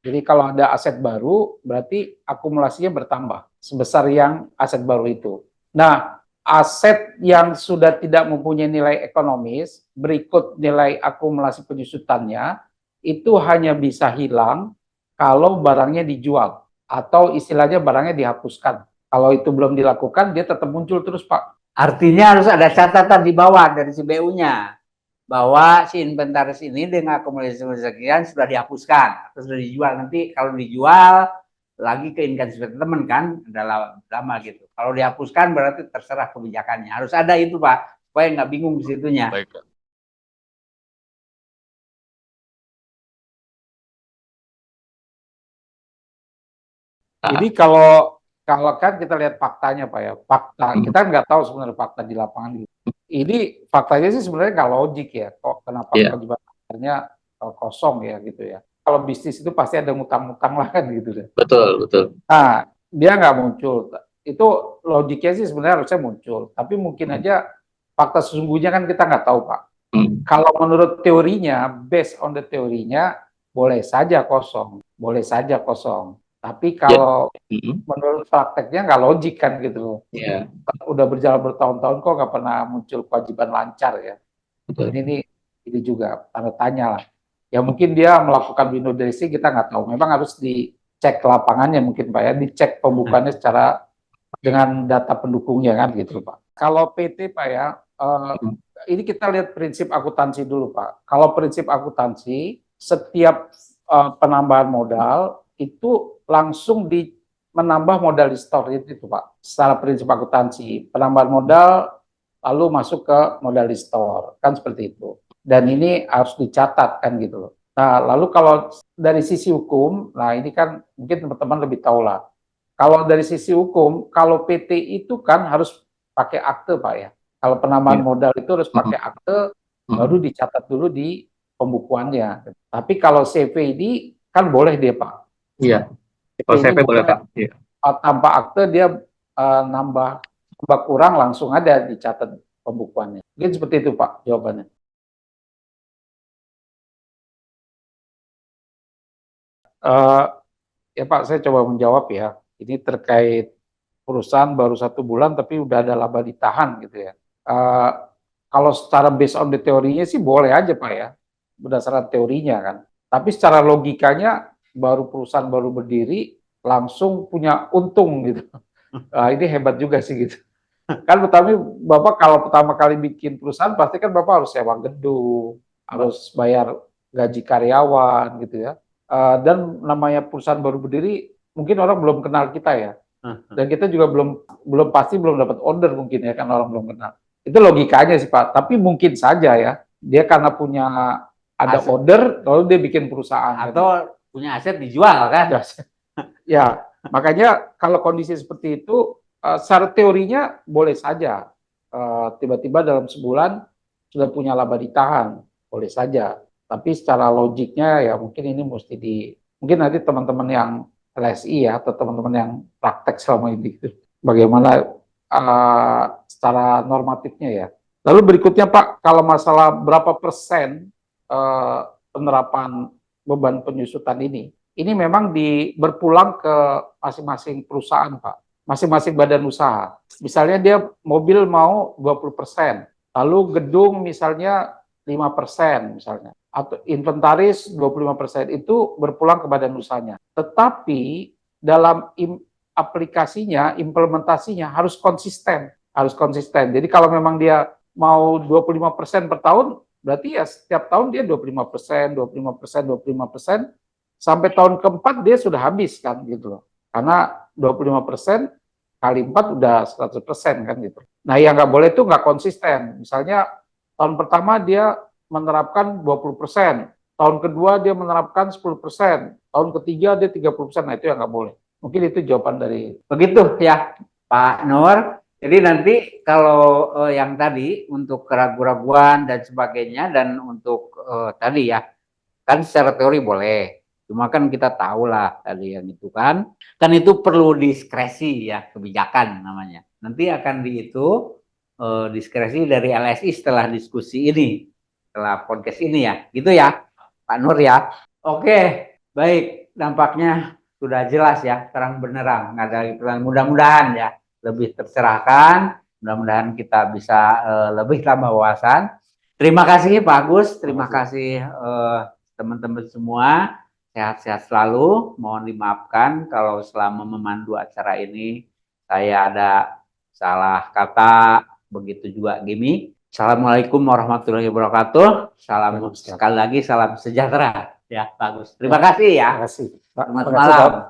Jadi kalau ada aset baru, berarti akumulasinya bertambah sebesar yang aset baru itu. Nah, aset yang sudah tidak mempunyai nilai ekonomis, berikut nilai akumulasi penyusutannya, itu hanya bisa hilang kalau barangnya dijual atau istilahnya barangnya dihapuskan. Kalau itu belum dilakukan, dia tetap muncul terus, Pak. Artinya harus ada catatan di bawah dari si BU-nya bahwa si inventaris ini dengan akumulasi sekian sudah dihapuskan atau sudah dijual. Nanti kalau dijual lagi ke income statement kan adalah lama gitu. Kalau dihapuskan berarti terserah kebijakannya. Harus ada itu, Pak, supaya nggak bingung di situnya. Baik. Jadi kalau kan kita lihat faktanya, Pak ya, fakta kita nggak tahu sebenarnya fakta di lapangan. Ini faktanya sih sebenarnya nggak logik ya, kok kenapa kewajiban bayarnya kosong ya gitu ya. Kalau bisnis itu pasti ada ngutang-ngutang lah kan gitu deh. Betul, betul. Nah, dia nggak muncul. Itu logiknya sih sebenarnya harusnya muncul, tapi mungkin aja fakta sesungguhnya kan kita nggak tahu, Pak. Kalau menurut teorinya, based on the teorinya, boleh saja kosong, boleh saja kosong. Tapi kalau menurut prakteknya nggak logik kan gitu loh. Iya. Udah berjalan bertahun-tahun kok nggak pernah muncul kewajiban lancar ya. Ini juga tanda tanya lah. Ya mungkin dia melakukan window dressing, kita nggak tahu. Memang harus dicek lapangannya mungkin Pak ya, dicek pembukaannya secara dengan data pendukungnya kan gitu Pak. Kalau PT Pak ya, ini kita lihat prinsip akuntansi dulu Pak. Kalau prinsip akuntansi, setiap penambahan modal itu langsung menambah modal di store itu Pak. Secara prinsip akuntansi, penambahan modal lalu masuk ke modal di store, kan seperti itu. Dan ini harus dicatat kan gitu loh. Nah, lalu kalau dari sisi hukum, nah ini kan mungkin teman-teman lebih tahu lah. Kalau dari sisi hukum, kalau PT itu kan harus pakai akte Pak ya. Kalau penambahan modal itu harus pakai akte, baru dicatat dulu di pembukuannya. Tapi kalau CV ini kan boleh dia Pak. Iya. Kalau CV boleh Pak. Iya. Tanpa akte dia nambah kurang langsung ada dicatat pembukuannya. Mungkin seperti itu Pak jawabannya. Ya Pak, saya coba menjawab ya. Ini terkait perusahaan baru 1 bulan tapi udah ada laba ditahan gitu ya. Kalau secara based on the teorinya sih boleh aja Pak ya, berdasarkan teorinya kan. Tapi secara logikanya perusahaan baru berdiri langsung punya untung gitu. Ini hebat juga sih gitu. Kan Bapak kalau pertama kali bikin perusahaan pasti kan Bapak harus sewa gedung, harus bayar gaji karyawan gitu ya. Dan namanya perusahaan baru berdiri, mungkin orang belum kenal kita ya. Dan kita juga belum pasti belum dapat order mungkin ya, kan orang belum kenal. Itu logikanya sih Pak. Tapi mungkin saja ya, dia karena punya ada order, lalu dia bikin perusahaan. Atau punya aset dijual kan? Ya, makanya kalau kondisi seperti itu, secara teorinya boleh saja. Tiba-tiba dalam sebulan sudah punya laba ditahan, boleh saja. Tapi secara logiknya ya mungkin ini mungkin nanti teman-teman yang LSI ya atau teman-teman yang praktek selama ini bagaimana secara normatifnya ya. Lalu berikutnya Pak, kalau masalah berapa persen penerapan beban penyusutan ini memang berpulang ke masing-masing perusahaan Pak, masing-masing badan usaha. Misalnya dia mobil mau 20%, lalu gedung misalnya 5% misalnya, atau inventaris 25%, itu berpulang ke badan usahanya. Tetapi dalam aplikasinya, implementasinya harus konsisten, Jadi kalau memang dia mau 25% per tahun, berarti ya setiap tahun dia 25%, 25%, sampai tahun keempat dia sudah habis kan gitu loh. Karena 25% kali 4 udah 100% kan gitu. Nah yang nggak boleh itu nggak konsisten. Misalnya tahun pertama dia menerapkan 20%, tahun kedua dia menerapkan 10%, tahun ketiga dia 30%, nah itu yang nggak boleh. Mungkin itu jawaban dari... Begitu ya Pak Nur. Jadi nanti kalau yang tadi untuk keraguan-raguan dan sebagainya, dan untuk tadi ya, kan secara teori boleh. Cuma kan kita tahu lah tadi yang itu kan itu perlu diskresi ya, kebijakan namanya. Nanti akan diskresi dari LSI setelah diskusi ini, setelah podcast ini ya, gitu ya Pak Nur ya. Oke, baik, nampaknya sudah jelas ya, terang benderang. Nggak ada iklan, mudah-mudahan ya lebih tercerahkan, mudah-mudahan kita bisa lebih tambah wawasan. Terima kasih Pak Agus, terima kasih teman-teman semua, sehat-sehat selalu. Mohon dimaafkan kalau selama memandu acara ini saya ada salah kata, begitu juga Gimi. Assalamualaikum warahmatullahi wabarakatuh. Salam sekali lagi, salam sejahtera. Ya, bagus. Terima kasih ya. Terima kasih. Pak. Selamat Terima kasih, malam. Pak.